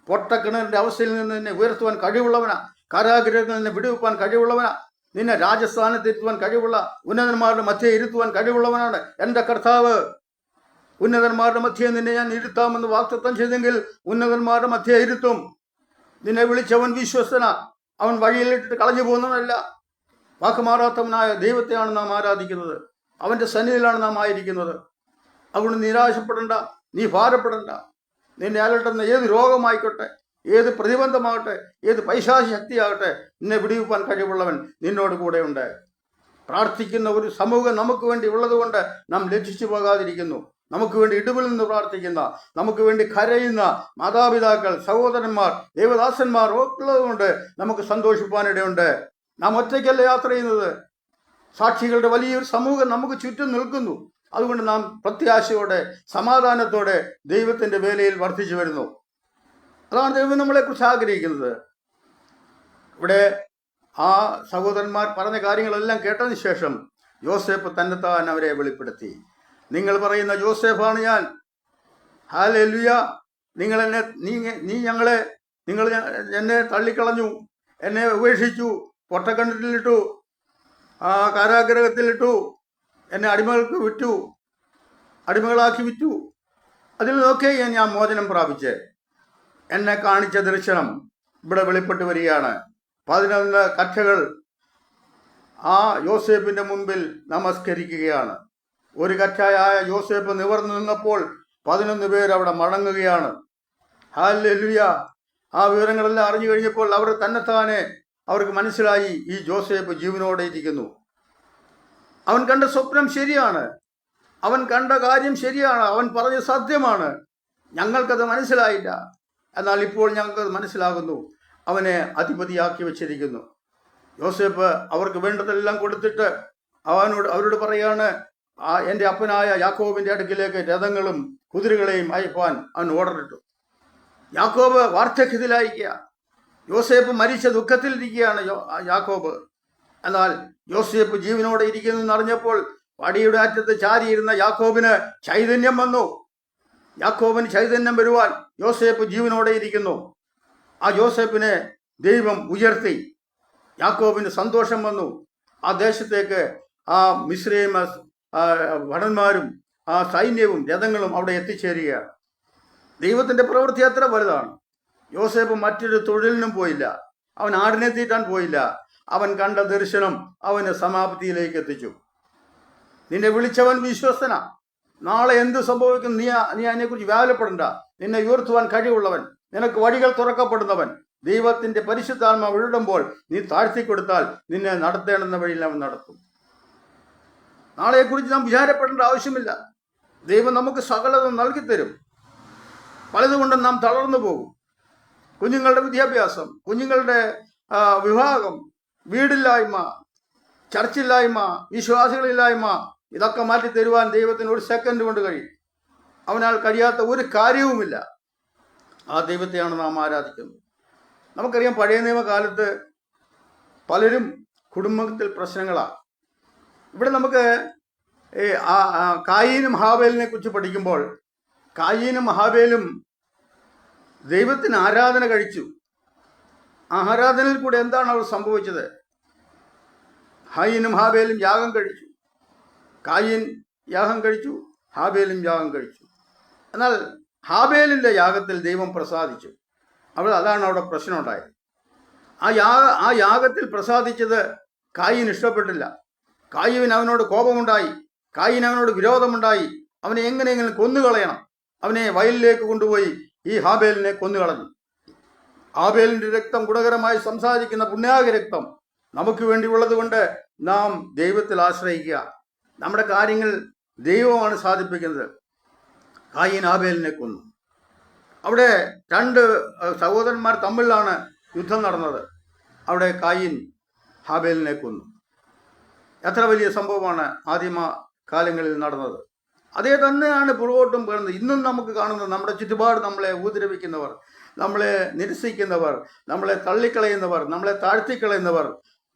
S1: പൊട്ടക്കിണറിന്റെ അവസ്ഥയിൽ നിന്ന് നിന്നെ ഉയർത്തുവാൻ കഴിവുള്ളവനാ. കാരാഗ്രഹത്തിൽ നിന്നെ വിടുവിപ്പാൻ കഴിവുള്ളവനാ. നിന്നെ രാജസ്ഥാനത്ത് ഇരുത്തുവാൻ കഴിവുള്ള, ഉന്നതന്മാരുടെ മധ്യേ ഇരുത്തുവാൻ കഴിവുള്ളവനാണ് എൻ്റെ കർത്താവ്. ഉന്നതന്മാരുടെ മധ്യേ നിന്നെ ഞാൻ ഇരുത്താമെന്ന് വാഗ്ദത്തം ചെയ്തെങ്കിൽ ഉന്നതന്മാരുടെ മധ്യേ ഇരുത്തും. നിന്നെ വിളിച്ചവൻ വിശ്വസ്തന. അവൻ വഴിയിലിട്ട് കളഞ്ഞു പോകുന്നതല്ല. വാക്കുമാറാത്തവനായ ദൈവത്തെയാണ് നാം ആരാധിക്കുന്നത്. അവൻ്റെ സന്നിധിയിലാണ് നാം ആയിരിക്കുന്നത്. അതുകൊണ്ട് നിരാശപ്പെടേണ്ട, നീ ഭാരപ്പെടേണ്ട. നിന്നെ അലട്ടുന്ന ഏത് രോഗമായിക്കോട്ടെ, ഏത് പ്രതിബന്ധമാകട്ടെ, ഏത് പൈശാചി ശക്തിയാകട്ടെ, നിന്നെ വിടിവിപ്പാൻ കഴിവുള്ളവൻ നിന്നോട് കൂടെയുണ്ട്. പ്രാർത്ഥിക്കുന്ന ഒരു സമൂഹം നമുക്ക് വേണ്ടി ഉള്ളതുകൊണ്ട് നാം ലജ്ജിച്ചു പോകാതിരിക്കുന്നു. നമുക്ക് വേണ്ടി ഇടിവിൽ നിന്ന് പ്രാർത്ഥിക്കുന്ന, നമുക്ക് വേണ്ടി കരയുന്ന മാതാപിതാക്കൾ, സഹോദരന്മാർ, ദേവദാസന്മാർ ഉള്ളതുകൊണ്ട് നമുക്ക് സന്തോഷിപ്പാനിടയുണ്ട്. നാം ഒറ്റയ്ക്കല്ല യാത്ര ചെയ്യുന്നത്. സാക്ഷികളുടെ വലിയൊരു സമൂഹം നമുക്ക് ചുറ്റും നിൽക്കുന്നു. അതുകൊണ്ട് നാം പ്രത്യാശയോടെ, സമാധാനത്തോടെ ദൈവത്തിൻ്റെ വേലയിൽ വർദ്ധിച്ചു വരുന്നു. അതാണ് ദൈവം നമ്മളെക്കുറിച്ച് ആഗ്രഹിക്കുന്നത്. ഇവിടെ ആ സഹോദരന്മാർ പറഞ്ഞ കാര്യങ്ങളെല്ലാം കേട്ടതിന് ശേഷം യോസേപ്പ് തന്നെത്താൻ അവരെ വെളിപ്പെടുത്തി. നിങ്ങൾ പറയുന്ന യോസേഫാണ് ഞാൻ. ഹല്ലേലൂയ. നിങ്ങൾ എന്നെ തള്ളിക്കളഞ്ഞു, എന്നെ ഉപേക്ഷിച്ചു, പൊട്ടക്കിണറ്റിലിട്ടു, കാരാഗ്രഹത്തിലിട്ടു, എന്നെ അടിമകളാക്കി വിറ്റു. അതിൽ നിന്നൊക്കെ ഞാൻ മോചനം പ്രാപിച്ച് എന്നെ കാണിച്ച ദർശനം ഇവിടെ വെളിപ്പെട്ട് വരികയാണ്. 11 കക്ഷകൾ ആ യോസേപ്പിന്റെ മുൻപിൽ നമസ്കരിക്കുകയാണ്. ഒരു കക്ഷയായ യോസേപ്പ് നിവർന്നു നിന്നപ്പോൾ 11 പേർ അവിടെ മടങ്ങുകയാണ്. ഹല്ലേലൂയ. ആ വിവരങ്ങളെല്ലാം അറിഞ്ഞു കഴിഞ്ഞപ്പോൾ അവർ തന്നെത്താനെ അവർക്ക് മനസ്സിലായി, ഈ ജോസേപ്പ് ജീവനോടെ ഇരിക്കുന്നു. അവൻ കണ്ട സ്വപ്നം ശരിയാണ്, അവൻ കണ്ട കാര്യം ശരിയാണ്, അവൻ പറഞ്ഞ സത്യമാണ്. ഞങ്ങൾക്കത് മനസ്സിലായില്ല, എന്നാൽ ഇപ്പോൾ ഞങ്ങൾക്കത് മനസ്സിലാകുന്നു. അവനെ അധിപതിയാക്കി വെച്ചിരിക്കുന്നു. യോസേപ്പ് അവർക്ക് വേണ്ടതെല്ലാം കൊടുത്തിട്ട് അവരോട് പറയാണ്, എൻ്റെ അപ്പനായ യാക്കോബിൻ്റെ അടുക്കിലേക്ക് രഥങ്ങളും കുതിരകളെയും അയപ്പാൻ അവൻ ഓർഡറിട്ടു. യാക്കോബ് വാർദ്ധക്യത്തിലായിരിക്കുക. യോസേപ്പ് മരിച്ച ദുഃഖത്തിലിരിക്കുകയാണ് യാക്കോബ്. എന്നാൽ യോസേപ്പ് ജീവനോടെ ഇരിക്കുന്നു അറിഞ്ഞപ്പോൾ വടിയുടെ അറ്റത്ത് ചാരിയിരുന്ന യാക്കോബിന് ചൈതന്യം വന്നു. യാക്കോബിന് ചൈതന്യം വരുവാൻ യോസേപ്പ് ജീവനോടെ ഇരിക്കുന്നു. ആ യോസേപ്പിനെ ദൈവം ഉയർത്തി. യാക്കോബിന് സന്തോഷം വന്നു. ആ ദേശത്തേക്ക് ആ മിസ്രൈം ഭടന്മാരും ആ സൈന്യവും രഥങ്ങളും അവിടെ എത്തിച്ചേരുകയാണ്. ദൈവത്തിൻ്റെ പ്രവൃത്തി അത്ര വലുതാണ്. യോസേപ്പ് മറ്റൊരു തൊഴിലിനും പോയില്ല, അവൻ ആടിനെ തീറ്റാൻ പോയില്ല. അവൻ കണ്ട ദർശനം അവന് സമാപ്തിയിലേക്ക് എത്തിച്ചു. നിന്നെ വിളിച്ചവൻ വിശ്വസ്തനാ. നാളെ എന്ത് സംഭവിക്കും നീ അതിനെക്കുറിച്ച് വ്യാകുലപ്പെടണ്ട. നിന്നെ ഉയർത്തുവാൻ കഴിവുള്ളവൻ, നിനക്ക് വഴികൾ തുറക്കപ്പെടുന്നവൻ, ദൈവത്തിന്റെ പരിശുദ്ധാത്മാവ് വിടുമ്പോൾ നീ താഴ്ത്തിക്കൊടുത്താൽ നിന്നെ നടത്തേണ്ടുന്ന വഴിയിൽ അവൻ നടത്തും. നാളെക്കുറിച്ച് നാം വിചാരപ്പെടേണ്ട ആവശ്യമില്ല. ദൈവം നമുക്ക് സകലതും നൽകിത്തരും. പലതുകൊണ്ടും നാം തളർന്നു പോകും. കുഞ്ഞുങ്ങളുടെ വിദ്യാഭ്യാസം, കുഞ്ഞുങ്ങളുടെ വിവാഹം, വീടില്ലായ്മ, ചർച്ചില്ലായ്മ, വിശ്വാസികളില്ലായ്മ, ഇതൊക്കെ മാറ്റി തരുവാൻ ദൈവത്തിന് ഒരു സെക്കൻഡ് കൊണ്ട് കഴിയും. അവനാൽ കഴിയാത്ത ഒരു കാര്യവുമില്ല. ആ ദൈവത്തെയാണ് നാം ആരാധിക്കുന്നത്. നമുക്കറിയാം, പഴയ നിയമകാലത്ത് പലരും കുടുംബത്തിൽ പ്രശ്നങ്ങളാണ്. ഇവിടെ നമുക്ക് കായീനും ഹാബേലിനെ കുറിച്ച് പഠിക്കുമ്പോൾ, കായീനും ഹാബേലും ദൈവത്തിന് ആരാധന കഴിച്ചു. ആ ആരാധനയിൽ കൂടെ എന്താണ് അവർ സംഭവിച്ചത്? കായീനും ഹാബേലും യാഗം കഴിച്ചു. കായീൻ യാഗം കഴിച്ചു, ഹാബേലും യാഗം കഴിച്ചു. എന്നാൽ ഹാബേലിൻ്റെ യാഗത്തിൽ ദൈവം പ്രസാദിച്ചു. അതാണ് അവിടെ പ്രശ്നം ഉണ്ടായത്. ആ യാഗത്തിൽ പ്രസാദിച്ചത് കായീൻ ഇഷ്ടപ്പെട്ടില്ല. കായീൻ അവനോട് കോപമുണ്ടായി, കായീൻ അവനോട് വിരോധമുണ്ടായി. അവനെ എങ്ങനെയെങ്കിലും കൊന്നുകളയണം. അവനെ വയലിലേക്ക് കൊണ്ടുപോയി ഈ ഹാബേലിനെ കൊന്നുകളഞ്ഞു. ഹാബേലിൻ്റെ രക്തം ഗുണകരമായി സംസാരിക്കുന്ന പുണ്യാക രക്തം നമുക്ക് വേണ്ടിയുള്ളത് കൊണ്ട് നാം ദൈവത്തിൽ ആശ്രയിക്കുക. നമ്മുടെ കാര്യങ്ങൾ ദൈവമാണ് സാധിപ്പിക്കുന്നത്. കായീൻ ഹാബേലിനെ കൊന്നു. അവിടെ രണ്ട് സഹോദരന്മാർ തമ്മിലാണ് യുദ്ധം നടന്നത്. അവിടെ കായീൻ ഹാബേലിനെ കൊന്നു. എത്ര വലിയ സംഭവമാണ് ആദിമ കാലങ്ങളിൽ നടന്നത്. അതേ തന്നെയാണ് പുറകോട്ടും പറയുന്നത്. ഇന്നും നമുക്ക് കാണുന്നത്, നമ്മുടെ ചുറ്റുപാട് നമ്മളെ ഉപദ്രവിക്കുന്നവർ, നമ്മളെ നിരസിക്കുന്നവർ, നമ്മളെ തള്ളിക്കളയുന്നവർ, നമ്മളെ താഴ്ത്തിക്കളയുന്നവർ,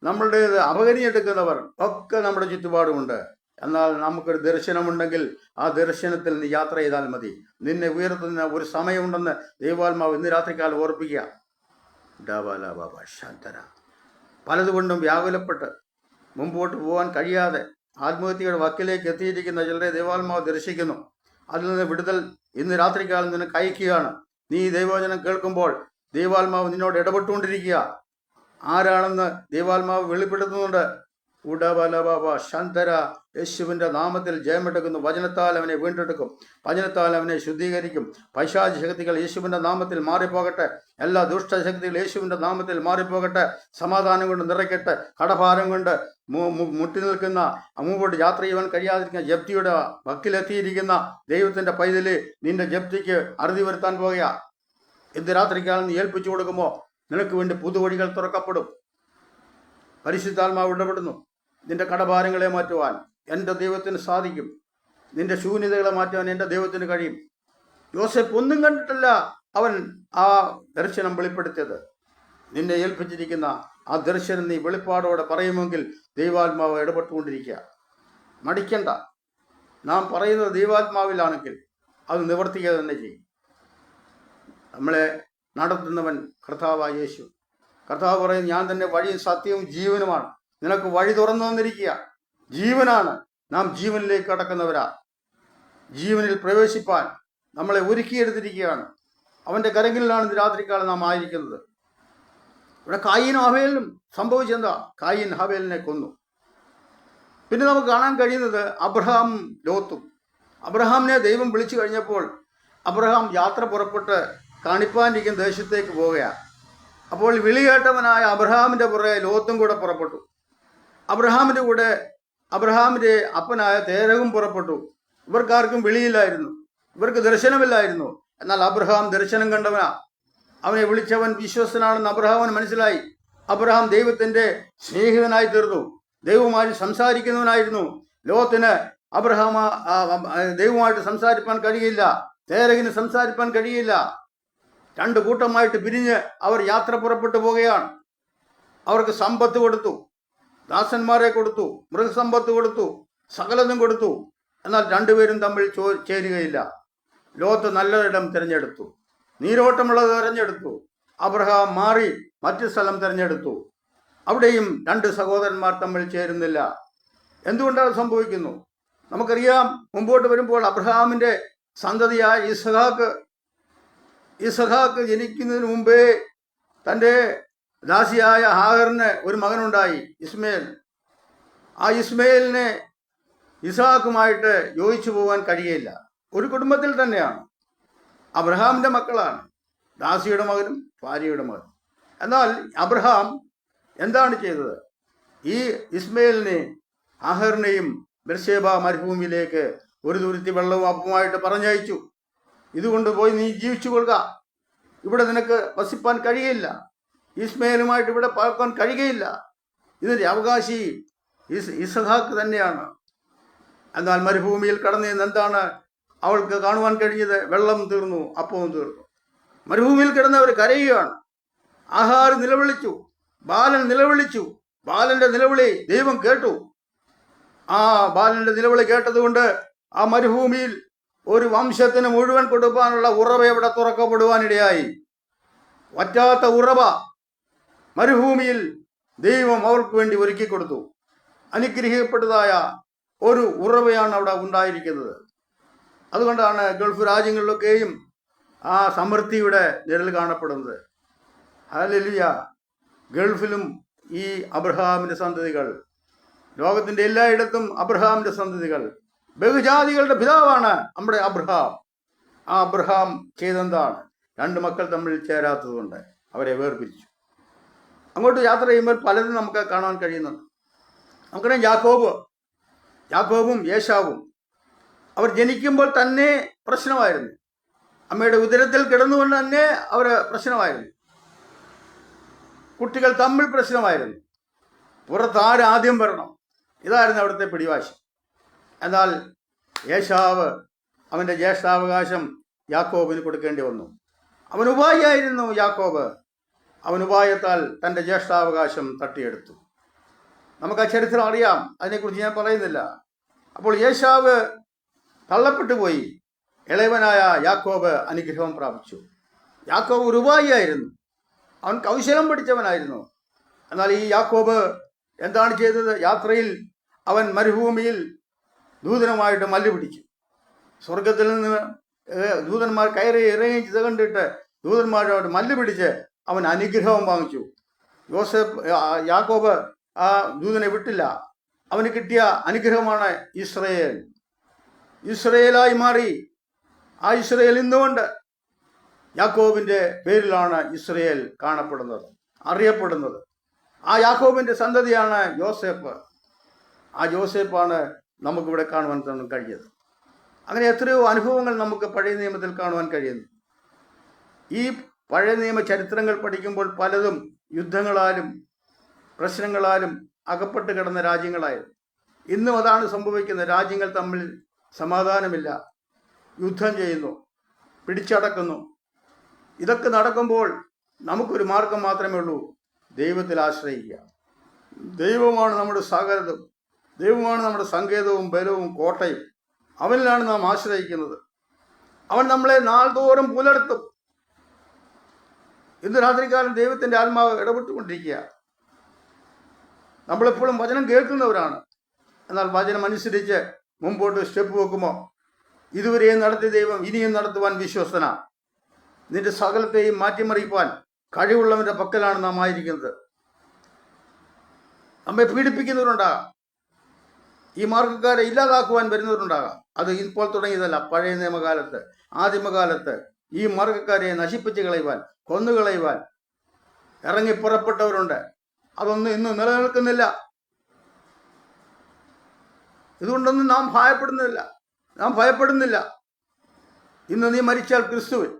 S1: നമ്മളുടേത് അപകരിഞ്ഞെടുക്കുന്നവർ ഒക്കെ നമ്മുടെ ചുറ്റുപാടുമുണ്ട്. എന്നാൽ നമുക്കൊരു ദർശനമുണ്ടെങ്കിൽ ആ ദർശനത്തിൽ നീ യാത്ര ചെയ്താൽ മതി. നിന്നെ ഉയർത്തുന്ന ഒരു സമയമുണ്ടെന്ന് ദൈവാത്മാവ് ഇന്ന് രാത്രിക്കാലം ഓർപ്പിക്കുക. പലതുകൊണ്ടും വ്യാകുലപ്പെട്ട് മുമ്പോട്ട് പോകാൻ കഴിയാതെ ആത്മഹത്യയുടെ വക്കിലേക്ക് എത്തിയിരിക്കുന്ന ചിലരെ ദൈവാത്മാവ് ദർശിക്കുന്നു. അതിൽ നിന്ന് വിടുതൽ ഇന്ന് രാത്രിക്കാലം നിനക്ക് അയക്കുകയാണ്. നീ ദൈവവചനം കേൾക്കുമ്പോൾ ദൈവാത്മാവ് നിന്നോട് ഇടപെട്ടുകൊണ്ടിരിക്കുക. ആരാണെന്ന് ദൈവാത്മാവ് വെളിപ്പെടുത്തുന്നുണ്ട്. ഉടബലബാബ ശാന്തര, യേശുവിൻ്റെ നാമത്തിൽ ജയമെടുക്കുന്നു. വചനത്താൽ അവനെ വീണ്ടെടുക്കും, വചനത്താൽ അവനെ ശുദ്ധീകരിക്കും. പൈശാചി ശക്തികൾ യേശുവിൻ്റെ നാമത്തിൽ മാറിപ്പോകട്ടെ. എല്ലാ ദുഷ്ടശക്തികൾ യേശുവിൻ്റെ നാമത്തിൽ മാറിപ്പോകട്ടെ. സമാധാനം കൊണ്ട് നിറയ്ക്കട്ടെ. കടഭാരം കൊണ്ട് മുട്ടി നിൽക്കുന്ന, മുമ്പോട്ട് യാത്ര ചെയ്യുവാൻ കഴിയാതിരിക്കുന്ന, ജപ്തിയുടെ വക്കിലെത്തിയിരിക്കുന്ന ദൈവത്തിൻ്റെ പൈതല്, നിന്റെ ജപ്തിക്ക് അറുതി വരുത്താൻ പോകുക. ഇന്ന് രാത്രിക്കാലം നീ ഏൽപ്പിച്ചു കൊടുക്കുമ്പോൾ നിനക്ക് വേണ്ടി പുതുവഴികൾ തുറക്കപ്പെടും. പരിശുദ്ധാത്മാവ് ഇടപെടുന്നു. നിന്റെ കടഭാരങ്ങളെ മാറ്റുവാൻ എൻ്റെ ദൈവത്തിന് സാധിക്കും. നിന്റെ ശൂന്യതകളെ മാറ്റുവാൻ എൻ്റെ ദൈവത്തിന് കഴിയും. യോസേപ്പ് ഒന്നും കണ്ടിട്ടില്ല അവൻ ആ ദർശനം വെളിപ്പെടുത്തിയത്. നിന്നെ ഏൽപ്പിച്ചിരിക്കുന്ന ആ ദർശനം നീ വെളിപ്പാടോടെ പറയുമെങ്കിൽ ദൈവാത്മാവ് ഇടപെട്ടുകൊണ്ടിരിക്കുക. മടിക്കണ്ട. നാം പറയുന്നത് ദൈവാത്മാവിലാണെങ്കിൽ അത് നിവർത്തിക്കുക തന്നെ ചെയ്യും. നമ്മളെ നടത്തുന്നവൻ കർത്താവായ യേശു. കർത്താവ് പറയുന്നത്, ഞാൻ തന്നെ വഴിയും സത്യവും ജീവനുമാണ്. നിനക്ക് വഴി തുറന്നു തന്നിരിക്കുക. ജീവനാണ്. നാം ജീവനിലേക്ക് കടക്കുന്നവരാ. ജീവനിൽ പ്രവേശിപ്പാൻ നമ്മളെ ഒരുക്കിയെടുത്തിരിക്കുകയാണ്. അവൻ്റെ കരങ്ങളിലാണ് രാത്രിക്കാലം നാം ആയിരിക്കുന്നത്. ഇവിടെ കായീനും ഹബേലിനും സംഭവിച്ചെന്താ? കായീൻ ഹബേലിനെ കൊന്നു. പിന്നെ നമുക്ക് കാണാൻ കഴിയുന്നത് അബ്രഹാം ലോത്തും. അബ്രഹാമിനെ ദൈവം വിളിച്ചു കഴിഞ്ഞപ്പോൾ അബ്രഹാം യാത്ര പുറപ്പെട്ട് കാണിപ്പാനിരിക്കുന്ന ദേശത്തേക്ക് പോവുകയാണ്. അപ്പോൾ വിളി കേട്ടവനായ അബ്രഹാമിൻ്റെ പുറകെ ലോത്തും കൂടെ പുറപ്പെട്ടു. അബ്രഹാമിൻ്റെ കൂടെ അബ്രഹാമിൻ്റെ അപ്പനായ തേരഹും പുറപ്പെട്ടു. ഇവർക്കാർക്കും വിളിയില്ലായിരുന്നു, ഇവർക്ക് ദർശനമില്ലായിരുന്നു. എന്നാൽ അബ്രഹാം ദർശനം കണ്ടവനാ. അവനെ വിളിച്ചവൻ വിശ്വസ്തനാണെന്ന് അബ്രഹാമിന് മനസ്സിലായി. അബ്രഹാം ദൈവത്തിൻ്റെ സ്നേഹിതനായി തീർന്നു. ദൈവവുമായി സംസാരിക്കുന്നവനായിരുന്നു. ലോത്തിന് ദൈവവുമായിട്ട് സംസാരിപ്പാൻ കഴിയില്ല, തേരഹിന് സംസാരിപ്പാൻ കഴിയില്ല. രണ്ട് കൂട്ടമായിട്ട് പിരിഞ്ഞ് അവർ യാത്ര പുറപ്പെട്ടു പോകുകയാണ്. അവർക്ക് സമ്പത്ത് കൊടുത്തു, ദാസന്മാരെ കൊടുത്തു, മൃഗസമ്പത്ത് കൊടുത്തു, സകലതും കൊടുത്തു. എന്നാൽ രണ്ടുപേരും തമ്മിൽ ചേരുകയില്ല. ലോത്ത് നല്ലൊരിടം തിരഞ്ഞെടുത്തു, നീരോട്ടമുള്ളത് തിരഞ്ഞെടുത്തു. അബ്രഹാം മാറി മറ്റു സ്ഥലം തിരഞ്ഞെടുത്തു. അവിടെയും രണ്ട് സഹോദരന്മാർ തമ്മിൽ ചേരുന്നില്ല. എന്തുകൊണ്ടത് സംഭവിക്കുന്നു? നമുക്കറിയാം. മുമ്പോട്ട് വരുമ്പോൾ അബ്രഹാമിൻ്റെ സന്തതിയായ ഇസ്ഹാക്ക് ഇസഹാക്ക് ജനിക്കുന്നതിന് മുമ്പേ തൻ്റെ ദാസിയായ ഹാഗറിന് ഒരു മകനുണ്ടായി, ഇസ്മയേൽ. ആ ഇസ്മയേലിനെ ഇസഹാക്കുമായിട്ട് യോജിച്ചു പോകാൻ കഴിയില്ല. ഒരു കുടുംബത്തിൽ തന്നെയാണ്, അബ്രഹാമിൻ്റെ മക്കളാണ്, ദാസിയുടെ മകനും ഭാര്യയുടെ മകനും. എന്നാൽ അബ്രഹാം എന്താണ് ചെയ്തത്? ഈ ഇസ്മയേലിനെ ഹാഗറിനെയും ബെർശേബ മരുഭൂമിയിലേക്ക് ഒരു തുരുത്തി വെള്ളവും അപ്പവുമായിട്ട് പറഞ്ഞയച്ചു. ഇതുകൊണ്ട് പോയി നീ ജീവിച്ചു കൊള്ളുക, ഇവിടെ നിനക്ക് വസിപ്പാൻ കഴിയില്ല, ഇസ്മയേലുമായിട്ട് ഇവിടെ പാർക്കാൻ കഴിയുകയില്ല. ഇതിൻ്റെ അവകാശി ഇസഹാക്ക് തന്നെയാണ്. എന്നാൽ മരുഭൂമിയിൽ കടന്നു എന്താണ് അവൾക്ക് കാണുവാൻ കഴിഞ്ഞത്? വെള്ളം തീർന്നു, അപ്പവും തീർന്നു. മരുഭൂമിയിൽ കിടന്നവർ കരയുകയാണ്. ആഹാർ നിലവിളിച്ചു, ബാലൻ നിലവിളിച്ചു. ബാലന്റെ നിലവിളി ദൈവം കേട്ടു. ആ ബാലന്റെ നിലവിളി കേട്ടതുകൊണ്ട് ആ മരുഭൂമിയിൽ ഒരു വംശത്തിന് മുഴുവൻ കൊടുക്കാനുള്ള ഉറവ അവിടെ തുറക്കപ്പെടുവാനിടയായി. വറ്റാത്ത ഉറവ മരുഭൂമിയിൽ ദൈവം അവർക്ക് വേണ്ടി ഒരുക്കി കൊടുത്തു. അനുഗ്രഹിക്കപ്പെട്ടതായ ഒരു ഉറവയാണ് അവിടെ ഉണ്ടായിരിക്കുന്നത്. അതുകൊണ്ടാണ് ഗൾഫ് രാജ്യങ്ങളിലൊക്കെയും ആ സമൃദ്ധിയുടെ നിഴൽ കാണപ്പെടുന്നത്. ഹല്ലേലൂയ. ഗൾഫിലും ഈ അബ്രഹാമിൻ്റെ സന്തതികൾ, ലോകത്തിൻ്റെ എല്ലായിടത്തും അബ്രഹാമിൻ്റെ സന്തതികൾ. ബഹുജാതികളുടെ പിതാവാണ് നമ്മുടെ അബ്രഹാം. ആ അബ്രഹാം ചെയ്തെന്താണ്? രണ്ട് മക്കൾ തമ്മിൽ ചേരാത്തതുകൊണ്ട് അവരെ വേർപിരിച്ചു. അങ്ങോട്ട് യാത്ര ചെയ്യുമ്പോൾ പലതും നമുക്ക് കാണാൻ കഴിയുന്നുണ്ട്. നമുക്കറിയാം, യാക്കോബും യേശാവും അവർ ജനിക്കുമ്പോൾ തന്നെ പ്രശ്നമായിരുന്നു. അമ്മയുടെ ഉദരത്തിൽ കിടന്നുകൊണ്ട് തന്നെ അവർ പ്രശ്നമായിരുന്നു. കുട്ടികൾ തമ്മിൽ പ്രശ്നമായിരുന്നു. പുറത്ത് ആദ്യം വരണം, ഇതായിരുന്നു അവിടുത്തെ പിടിവാശി. എന്നാൽ യേശാവ് അവൻ്റെ ജ്യേഷ്ഠാവകാശം യാക്കോബിന് കൊടുക്കേണ്ടി വന്നു. അവൻ ഉപായിയായിരുന്നു യാക്കോബ്. അവൻ ഉപായത്താൽ തൻ്റെ ജ്യേഷ്ഠാവകാശം തട്ടിയെടുത്തു. നമുക്ക് ആ ചരിത്രം അറിയാം, അതിനെക്കുറിച്ച് ഞാൻ പറയുന്നില്ല. അപ്പോൾ യേശാവ് തള്ളപ്പെട്ടു പോയി. ഇളയവനായ യാക്കോബ് അനുഗ്രഹം പ്രാപിച്ചു. യാക്കോബ് ഒരു ഉപായിയായിരുന്നു, അവൻ കൗശലം പഠിച്ചവനായിരുന്നു. എന്നാൽ ഈ യാക്കോബ് എന്താണ് ചെയ്തത്? യാത്രയിൽ അവൻ മരുഭൂമിയിൽ ദൂതനുമായിട്ട് മല്ല് പിടിച്ചു. സ്വർഗത്തിൽ നിന്ന് ദൂതന്മാർ കയറി ഇറങ്ങി ഇത് കണ്ടിട്ട് ദൂതന്മാരോട് മല്ല് പിടിച്ച് അവൻ അനുഗ്രഹം വാങ്ങിച്ചു. യാക്കോബ് ആ ദൂതനെ വിട്ടില്ല. അവന് കിട്ടിയ അനുഗ്രഹമാണ് ഇസ്രയേലായി മാറി. ആ ഇസ്രയേൽ ഇന്നുകൊണ്ട് യാക്കോബിൻ്റെ പേരിലാണ് ഇസ്രയേൽ കാണപ്പെടുന്നത്, അറിയപ്പെടുന്നത്. ആ യാക്കോബിൻ്റെ സന്തതിയാണ് യോസേപ്പ്. ആ യോസേപ്പാണ് നമുക്കിവിടെ കാണുവാൻ കഴിഞ്ഞത്. അങ്ങനെ എത്രയോ അനുഭവങ്ങൾ നമുക്ക് പഴയ നിയമത്തിൽ കാണുവാൻ കഴിയുന്നു. ഈ പഴയ നിയമ ചരിത്രങ്ങൾ പഠിക്കുമ്പോൾ പലതും യുദ്ധങ്ങളാലും പ്രശ്നങ്ങളാലും അകപ്പെട്ട് കിടന്ന രാജ്യങ്ങളായിരുന്നു. ഇന്നും അതാണ് സംഭവിക്കുന്നത്. രാജ്യങ്ങൾ തമ്മിൽ സമാധാനമില്ല, യുദ്ധം ചെയ്യുന്നു, പിടിച്ചടക്കുന്നു. ഇതൊക്കെ നടക്കുമ്പോൾ നമുക്കൊരു മാർഗം മാത്രമേ ഉള്ളൂ: ദൈവത്തിൽ ആശ്രയിക്കുക. ദൈവമാണ് നമ്മുടെ സകലതും, ദൈവമാണ് നമ്മുടെ സങ്കേതവും ബലവും കോട്ടയും. അവനിലാണ് നാം ആശ്രയിക്കുന്നത്. അവൻ നമ്മളെ നാൾതോറും പുലർത്തും. ഇന്ന് രാത്രികാലം ദൈവത്തിൻ്റെ ആത്മാവ് ഇടപെട്ടുകൊണ്ടിരിക്കുക. നമ്മളെപ്പോഴും വചനം കേൾക്കുന്നവരാണ്. എന്നാൽ വചനം അനുസരിച്ച് മുമ്പോട്ട് സ്റ്റെപ്പ് വെക്കുമോ? ഇതുവരെയും നടത്തിയ ദൈവം ഇനിയും നടത്തുവാൻ വിശ്വസ്തനാ. നിന്റെ സകലത്തെയും മാറ്റിമറിക്കുവാൻ കഴിവുള്ളവൻ്റെ പക്കലാണ് നാം ആയിരിക്കുന്നത്. നമ്മെ പീഡിപ്പിക്കുന്നവരുണ്ടാകാം, ഈ മാർഗക്കാരെ ഇല്ലാതാക്കുവാൻ വരുന്നവരുണ്ടാകാം. അത് ഇപ്പോൾ തുടങ്ങിയതല്ല. പഴയ നിയമകാലത്ത്, ആദിമകാലത്ത് ഈ മാർഗക്കാരെ നശിപ്പിച്ച് കളയുവാൻ, കൊന്നുകളയുവാൻ ഇറങ്ങി പുറപ്പെട്ടവരുണ്ട്. അതൊന്നും ഇന്ന് നിലനിൽക്കുന്നില്ല. ഇതുകൊണ്ടൊന്നും നാം ഭയപ്പെടുന്നില്ല. ഇന്ന് നീ മരിച്ചാൽ ക്രിസ്തുവിൽ,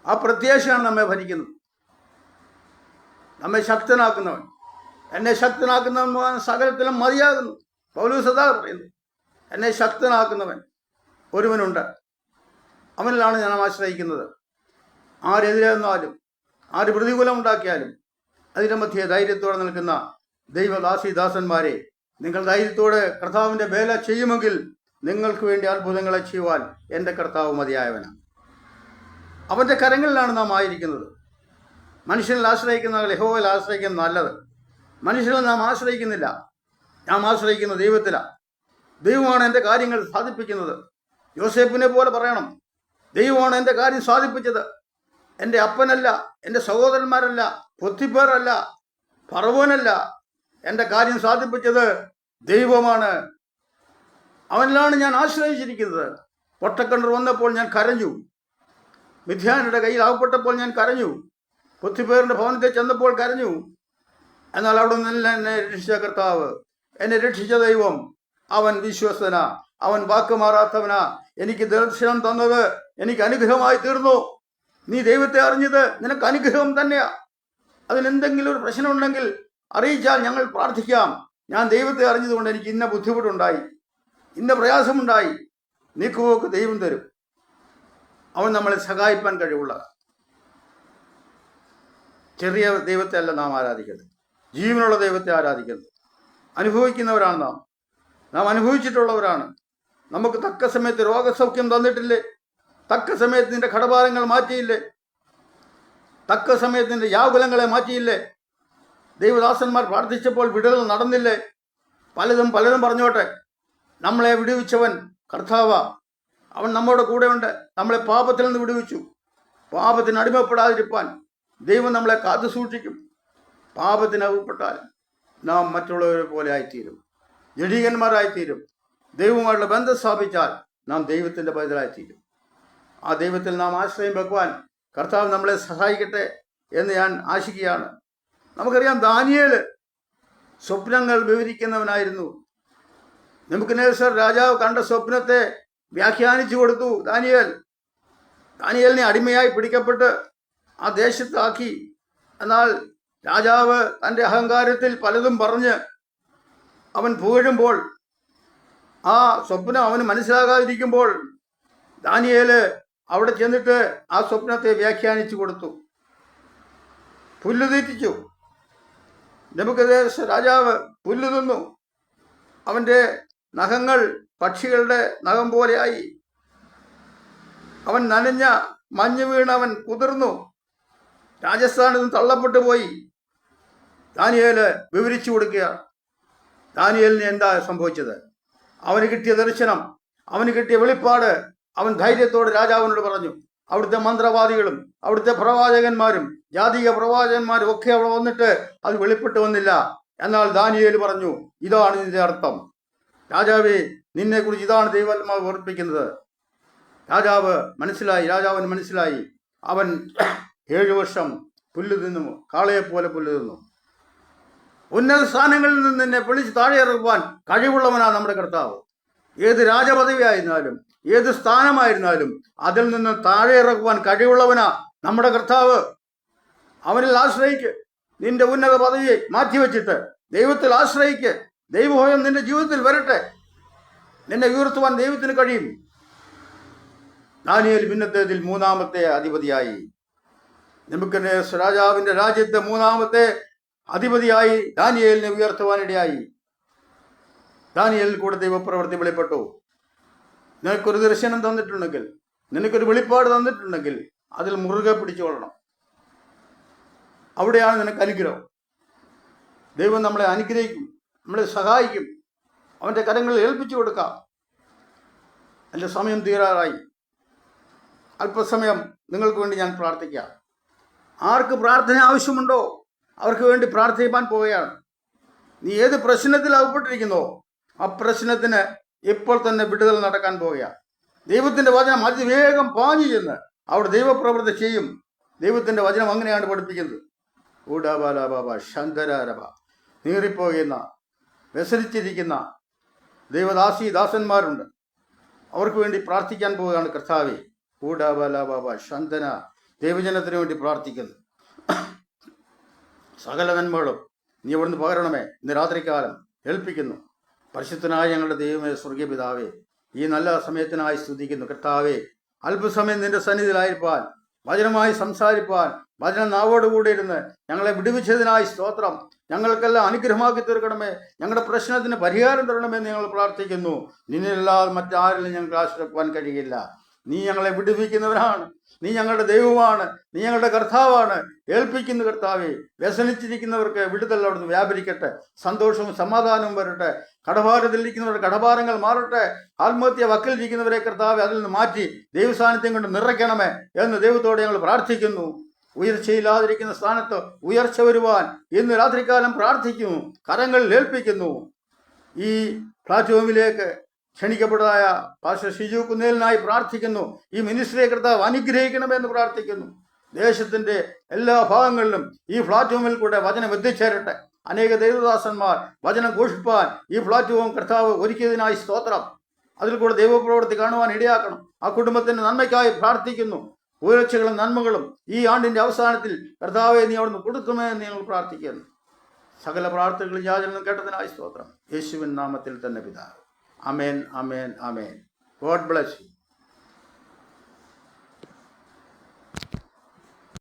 S1: ആ പ്രത്യാശയാണ് നമ്മെ ഭരിക്കുന്നത്, നമ്മെ ശക്തനാക്കുന്നവൻ. എന്നെ ശക്തനാക്കുന്നവൻ സകലത്തിലും മതിയാകുന്നു. പൗലോസ് അതാ പറയുന്നു, എന്നെ ശക്തനാക്കുന്നവൻ ഒരുവനുണ്ട്, അവനിലാണ് ഞാൻ ആശ്രയിക്കുന്നത്. ആരെതിരെ വന്നാലും, ആര് പ്രതികൂലം ഉണ്ടാക്കിയാലും അതിൻ്റെ മധ്യേ ധൈര്യത്തോടെ നിൽക്കുന്ന ദൈവദാസന്മാരെ, നിങ്ങൾ ധൈര്യത്തോടെ കർത്താവിൻ്റെ വേല ചെയ്യുമെങ്കിൽ നിങ്ങൾക്ക് വേണ്ടി അത്ഭുതങ്ങളെ ചെയ്യുവാൻ എൻ്റെ കർത്താവ് മതിയായവനാണ്. അവൻ്റെ കരങ്ങളിലാണ് നാം ആയിരിക്കുന്നത്. മനുഷ്യനിൽ ആശ്രയിക്കുന്ന യഹോവയിൽ ആശ്രയിക്കുന്നത് നല്ലത്. മനുഷ്യനിൽ നാം ആശ്രയിക്കുന്നില്ല, നാം ആശ്രയിക്കുന്ന ദൈവത്തിലാണ്. ദൈവമാണ് എൻ്റെ കാര്യങ്ങൾ സാധിപ്പിക്കുന്നത്. യോസേപ്പിനെ പോലെ പറയണം, ദൈവമാണ് എൻ്റെ കാര്യം സാധിപ്പിച്ചത്. എൻ്റെ അപ്പനല്ല, എൻ്റെ സഹോദരന്മാരല്ല, പൊത്തിപ്പേറല്ല, ഫറവോനല്ല. എൻ്റെ കാര്യം സാധിപ്പിച്ചത് ദൈവമാണ്. അവനിലാണ് ഞാൻ ആശ്രയിച്ചിരിക്കുന്നത്. പൊട്ടക്കണ്ണർ വന്നപ്പോൾ ഞാൻ കരഞ്ഞു. മിഥ്യാനയുടെ കയ്യിൽ അകപ്പെട്ടപ്പോൾ ഞാൻ കരഞ്ഞു. പൊത്തിപ്പേറിൻ്റെ ഭവനത്തിൽ ചെന്നപ്പോൾ കരഞ്ഞു. എന്നാൽ അവിടെ നിന്നല്ല എന്നെ രക്ഷിച്ച കർത്താവ്, എന്നെ രക്ഷിച്ച ദൈവം, അവൻ വിശ്വസ്തന, അവൻ വാക്ക് മാറാത്തവനാ. എനിക്ക് ദർശനം തന്നത് എനിക്ക് അനുഗ്രഹമായി തീർന്നു. നീ ദൈവത്തെ അറിഞ്ഞത് നിനക്ക് അനുഗ്രഹം തന്നെയാ. അതിനെന്തെങ്കിലും ഒരു പ്രശ്നമുണ്ടെങ്കിൽ അറിയിച്ചാൽ ഞങ്ങൾ പ്രാർത്ഥിക്കാം. ഞാൻ ദൈവത്തെ അറിഞ്ഞതുകൊണ്ട് എനിക്ക് ഇന്ന ബുദ്ധിമുട്ടുണ്ടായി, ഇന്ന പ്രയാസമുണ്ടായി. നീക്കുപോക്ക് ദൈവം തരും. അവൻ നമ്മളെ സഹായിപ്പാൻ കഴിവുള്ള ചെറിയ ദൈവത്തെ അല്ല നാം ആരാധിക്കുന്നത്, ജീവനുള്ള ദൈവത്തെ ആരാധിക്കുന്നത്. അനുഭവിക്കുന്നവരാണ് നാം അനുഭവിച്ചിട്ടുള്ളവരാണ്. നമുക്ക് തക്ക സമയത്ത് രോഗസൗഖ്യം തന്നിട്ടില്ലേ? തക്ക സമയത്ത് നിന്റെ കടഭാരങ്ങൾ മാറ്റിയില്ലേ? തക്ക സമയത്ത് നിന്റെ യാകുലങ്ങളെ മാറ്റിയില്ലേ? ദൈവദാസന്മാർ പ്രാർത്ഥിച്ചപ്പോൾ വിടുതൽ നടന്നില്ലേ? പലതും പറഞ്ഞോട്ടെ. നമ്മളെ വിടുവിച്ചവൻ കർത്താവ. അവൻ നമ്മുടെ കൂടെ ഉണ്ട്. നമ്മളെ പാപത്തിൽ നിന്ന് വിടുവിച്ചു. പാപത്തിന് അടിമപ്പെടാതിരിപ്പാൻ ദൈവം നമ്മളെ കാത്തു സൂക്ഷിക്കും. പാപത്തിന് അകപ്പെട്ടാൽ നാം മറ്റുള്ളവരെ പോലെ ആയിത്തീരും, ജഡീകന്മാരായിത്തീരും. ദൈവവുമായിട്ടുള്ള ബന്ധം സ്ഥാപിച്ചാൽ നാം ദൈവത്തിൻ്റെ പൈതലായിത്തീരും. ആ ദൈവത്തിൽ നാം ആശ്രയം വെക്കുവാൻ കർത്താവ് നമ്മളെ സഹായിക്കട്ടെ എന്ന് ഞാൻ ആശിക്കുകയാണ്. നമുക്കറിയാം, ദാനിയേൽ സ്വപ്നങ്ങൾ വിവരിക്കുന്നവനായിരുന്നു. നെബൂഖദ്നേസർ രാജാവ് കണ്ട സ്വപ്നത്തെ വ്യാഖ്യാനിച്ചു കൊടുത്തു. ദാനിയേലിനെ അടിമയായി പിടിക്കപ്പെട്ട് ആ ദേശത്താക്കി. എന്നാൽ രാജാവ് തൻ്റെ അഹങ്കാരത്തിൽ പലതും പറഞ്ഞ് അവൻ പുകഴുമ്പോൾ, ആ സ്വപ്നം അവന് മനസ്സിലാകാതിരിക്കുമ്പോൾ ദാനിയേൽ അവിടെ ചെന്നിട്ട് ആ സ്വപ്നത്തെ വ്യാഖ്യാനിച്ചു കൊടുത്തു, പുല്ല് തീറ്റിച്ചു. നെബൂഖദ്നേസർ രാജാവ് പുല്ല് തിന്നു. അവൻ്റെ നഖങ്ങൾ പക്ഷികളുടെ നഖം പോലെയായി. അവൻ നനഞ്ഞ മഞ്ഞ് വീണ് അവൻ കുതിർന്നു. രാജസ്ഥാനിൽ നിന്ന് തള്ളപ്പെട്ടു പോയി. ദാനിയേൽ വിവരിച്ചു കൊടുക്കുക. ദാനിയേലിന് എന്താ സംഭവിച്ചത്? അവന് കിട്ടിയ ദർശനം, അവന് കിട്ടിയ വെളിപ്പാട് അവൻ ധൈര്യത്തോടെ രാജാവിനോട് പറഞ്ഞു. അവിടുത്തെ മന്ത്രവാദികളും അവിടുത്തെ പ്രവാചകന്മാരും ജാതീയ പ്രവാചകന്മാരും ഒക്കെ അവിടെ വന്നിട്ട് അത് വെളിപ്പെട്ടു വന്നില്ല. എന്നാൽ ദാനിയേൽ പറഞ്ഞു, ഇതാണ് ഇതിൻ്റെ അർത്ഥം. രാജാവേ, നിന്നെക്കുറിച്ച് ഇതാണ് ദൈവാത്മാവ് ഓർപ്പിക്കുന്നത്. രാജാവിന് മനസ്സിലായി. അവൻ 7 വർഷം പുല്ല് തിന്നു, കാളയെപ്പോലെ പുല്ല് തിന്നു. ഉന്നത സ്ഥാനങ്ങളിൽ നിന്ന് നിന്നെ വിളിച്ച് താഴെ ഇറക്കുവാൻ കഴിവുള്ളവനാണ് നമ്മുടെ കർത്താവ്. ഏത് രാജപദവിയായിരുന്നാലും ഏത് സ്ഥാനമായിരുന്നാലും അതിൽ നിന്ന് താഴെ ഇറക്കുവാൻ കഴിവുള്ളവനാ നമ്മുടെ കർത്താവ്. അവനിൽ ആശ്രയിക്ക്. നിന്റെ ഉന്നത പദവിയെ മാറ്റിവെച്ചിട്ട് ദൈവത്തിൽ ആശ്രയിക്ക്. ദൈവഭയം നിന്റെ ജീവിതത്തിൽ വരട്ടെ. നിന്നെ ഉയർത്തുവാൻ ദൈവത്തിന് കഴിയും. ദാനിയേൽ ഭിന്നത്തേതിൽ 3-ാമത്തെ അധിപതിയായി. നെബൂഖദ്നേസർ രാജാവിന്റെ രാജ്യത്തെ 3-ാമത്തെ അധിപതിയായി ദാനിയേലിനെ ഉയർത്തുവാനിടയായി. ദാനിയേലിൽ കൂടെ ദൈവപ്രവൃത്തി വെളിപ്പെട്ടു. നിനക്കൊരു ദർശനം തന്നിട്ടുണ്ടെങ്കിൽ, നിനക്കൊരു വെളിപ്പാട് തന്നിട്ടുണ്ടെങ്കിൽ അതിൽ മുറുകെ പിടിച്ചുകൊള്ളണം. അവിടെയാണ് നിനക്ക് അനുഗ്രഹം. ദൈവം നമ്മളെ അനുഗ്രഹിക്കും, നമ്മളെ സഹായിക്കും. അവൻ്റെ കരങ്ങളിൽ ഏൽപ്പിച്ചു കൊടുക്കാം. എൻ്റെ സമയം തീരാറായി. അല്പസമയം നിങ്ങൾക്ക് വേണ്ടി ഞാൻ പ്രാർത്ഥിക്കാം. ആർക്ക് പ്രാർത്ഥന ആവശ്യമുണ്ടോ അവർക്ക് വേണ്ടി പ്രാർത്ഥിക്കാൻ പോവുകയാണ്. നീ ഏത് പ്രശ്നത്തിൽ അകപ്പെട്ടിരിക്കുന്നോ ആ പ്രശ്നത്തിന് ഇപ്പോൾ തന്നെ വിടുതൽ നടക്കാൻ പോവുകയാണ്. ദൈവത്തിൻ്റെ വചനം അതിവേഗം പാഞ്ഞു ചെന്ന് അവിടെ ദൈവപ്രവൃത്തി ചെയ്യും. ദൈവത്തിൻ്റെ വചനം അങ്ങനെയാണ് പഠിപ്പിക്കുന്നത്. ഊടാബാലാബാബ ശങ്കരാരബ. നീറിപ്പോകുന്ന വ്യസനിച്ചിരിക്കുന്ന ദാസന്മാരുണ്ട്. അവർക്ക് വേണ്ടി പ്രാർത്ഥിക്കാൻ പോവുകയാണ് കർത്താവേ. ഊടാബാലാബാബ ശന്തന. ദൈവജനത്തിന് വേണ്ടി പ്രാർത്ഥിക്കുന്നു. സകല നന്മകളും നീ ഇവിടുന്ന് പകരണമേ. ഇന്ന് രാത്രികാലം ഏൽപ്പിക്കുന്നു. പരിശുദ്ധനായ ഞങ്ങളുടെ ദൈവമേ, സ്വർഗീയ പിതാവേ, ഈ നല്ല സമയത്തിനായി സ്തുതിക്കുന്നു. കർത്താവേ, അല്പസമയം നിന്റെ സന്നിധിയിലായിരിക്കാൻ, വചനമായി സംസാരിപ്പാൻ, വചനം നാവോടുകൂടി ഇരുന്ന് ഞങ്ങളെ വിടുവിച്ചതിനായി സ്തോത്രം. ഞങ്ങൾക്കെല്ലാം അനുഗ്രഹമാക്കി തീർക്കണമേ. ഞങ്ങളുടെ പ്രശ്നത്തിന് പരിഹാരം തരണമെന്ന് ഞങ്ങൾ പ്രാർത്ഥിക്കുന്നു. നിന്നില്ലാതെ മറ്റാരിലും ഞങ്ങൾക്ക് ആശ്രയിക്കാൻ കഴിയില്ല. നീ ഞങ്ങളെ വിടുവിക്കുന്നവരാണ്. നീ ഞങ്ങളുടെ ദൈവമാണ്, നീ ഞങ്ങളുടെ കർത്താവാണ്. ഏൽപ്പിക്കുന്ന കർത്താവേ, വ്യസനിച്ചിരിക്കുന്നവർക്ക് വിടുതൽ അവിടുന്ന് വ്യാപരിക്കട്ടെ. സന്തോഷവും സമാധാനവും വരട്ടെ. കടഭാരത്തിലിരിക്കുന്നവരുടെ കടഭാരങ്ങൾ മാറട്ടെ. ആത്മഹത്യ വക്കിലിരിക്കുന്നവരെ കർത്താവെ അതിൽ നിന്ന് മാറ്റി ദൈവസാന്നിധ്യം കൊണ്ട് നിറയ്ക്കണമേ എന്ന് ദൈവത്തോട് ഞങ്ങൾ പ്രാർത്ഥിക്കുന്നു. ഉയർച്ചയില്ലാതിരിക്കുന്ന സ്ഥാനത്ത് ഉയർച്ച വരുവാൻ ഇന്ന് രാത്രികാലം പ്രാർത്ഥിക്കുന്നു, കരങ്ങളിൽ ഏൽപ്പിക്കുന്നു. ഈ പ്ലാറ്റ്ഫോമിലേക്ക് ക്ഷണിക്കപ്പെട്ടതായ പാസ്റ്റർ ഷിജു കുന്നേലിനായി പ്രാർത്ഥിക്കുന്നു. ഈ മിനിസ്ട്രിയെ കർത്താവ് അനുഗ്രഹിക്കണമെന്ന് പ്രാർത്ഥിക്കുന്നു. ദേശത്തിൻ്റെ എല്ലാ ഭാഗങ്ങളിലും ഈ പ്ലാറ്റ്ഫോമിൽ കൂടെ വചനം എത്തിച്ചേരട്ടെ. അനേക ദൈവദാസന്മാർ വചനം ഘോഷിപ്പാൻ ഈ പ്ലാറ്റ്ഫോം കർത്താവ് ഒരുക്കിയതിനായി സ്തോത്രം. അതിൽ കൂടെ ദൈവപ്രവൃത്തി കാണുവാൻ ഇടയാക്കണം. ആ കുടുംബത്തിൻ്റെ നന്മയ്ക്കായി പ്രാർത്ഥിക്കുന്നു. ഉയർച്ചകളും നന്മകളും ഈ ആണ്ടിൻ്റെ അവസാനത്തിൽ കർത്താവെ നീ അവിടുന്ന് കൊടുക്കുമെന്ന് ഞങ്ങൾ പ്രാർത്ഥിക്കുന്നു. സകല പ്രാർത്ഥനകളും യാചനകളും കേട്ടതിനായി സ്തോത്രം. യേശുവിൻ നാമത്തിൽ തന്നെ പിതാവ്. ആമേൻ, ആമേൻ, ആമേൻ. God bless U.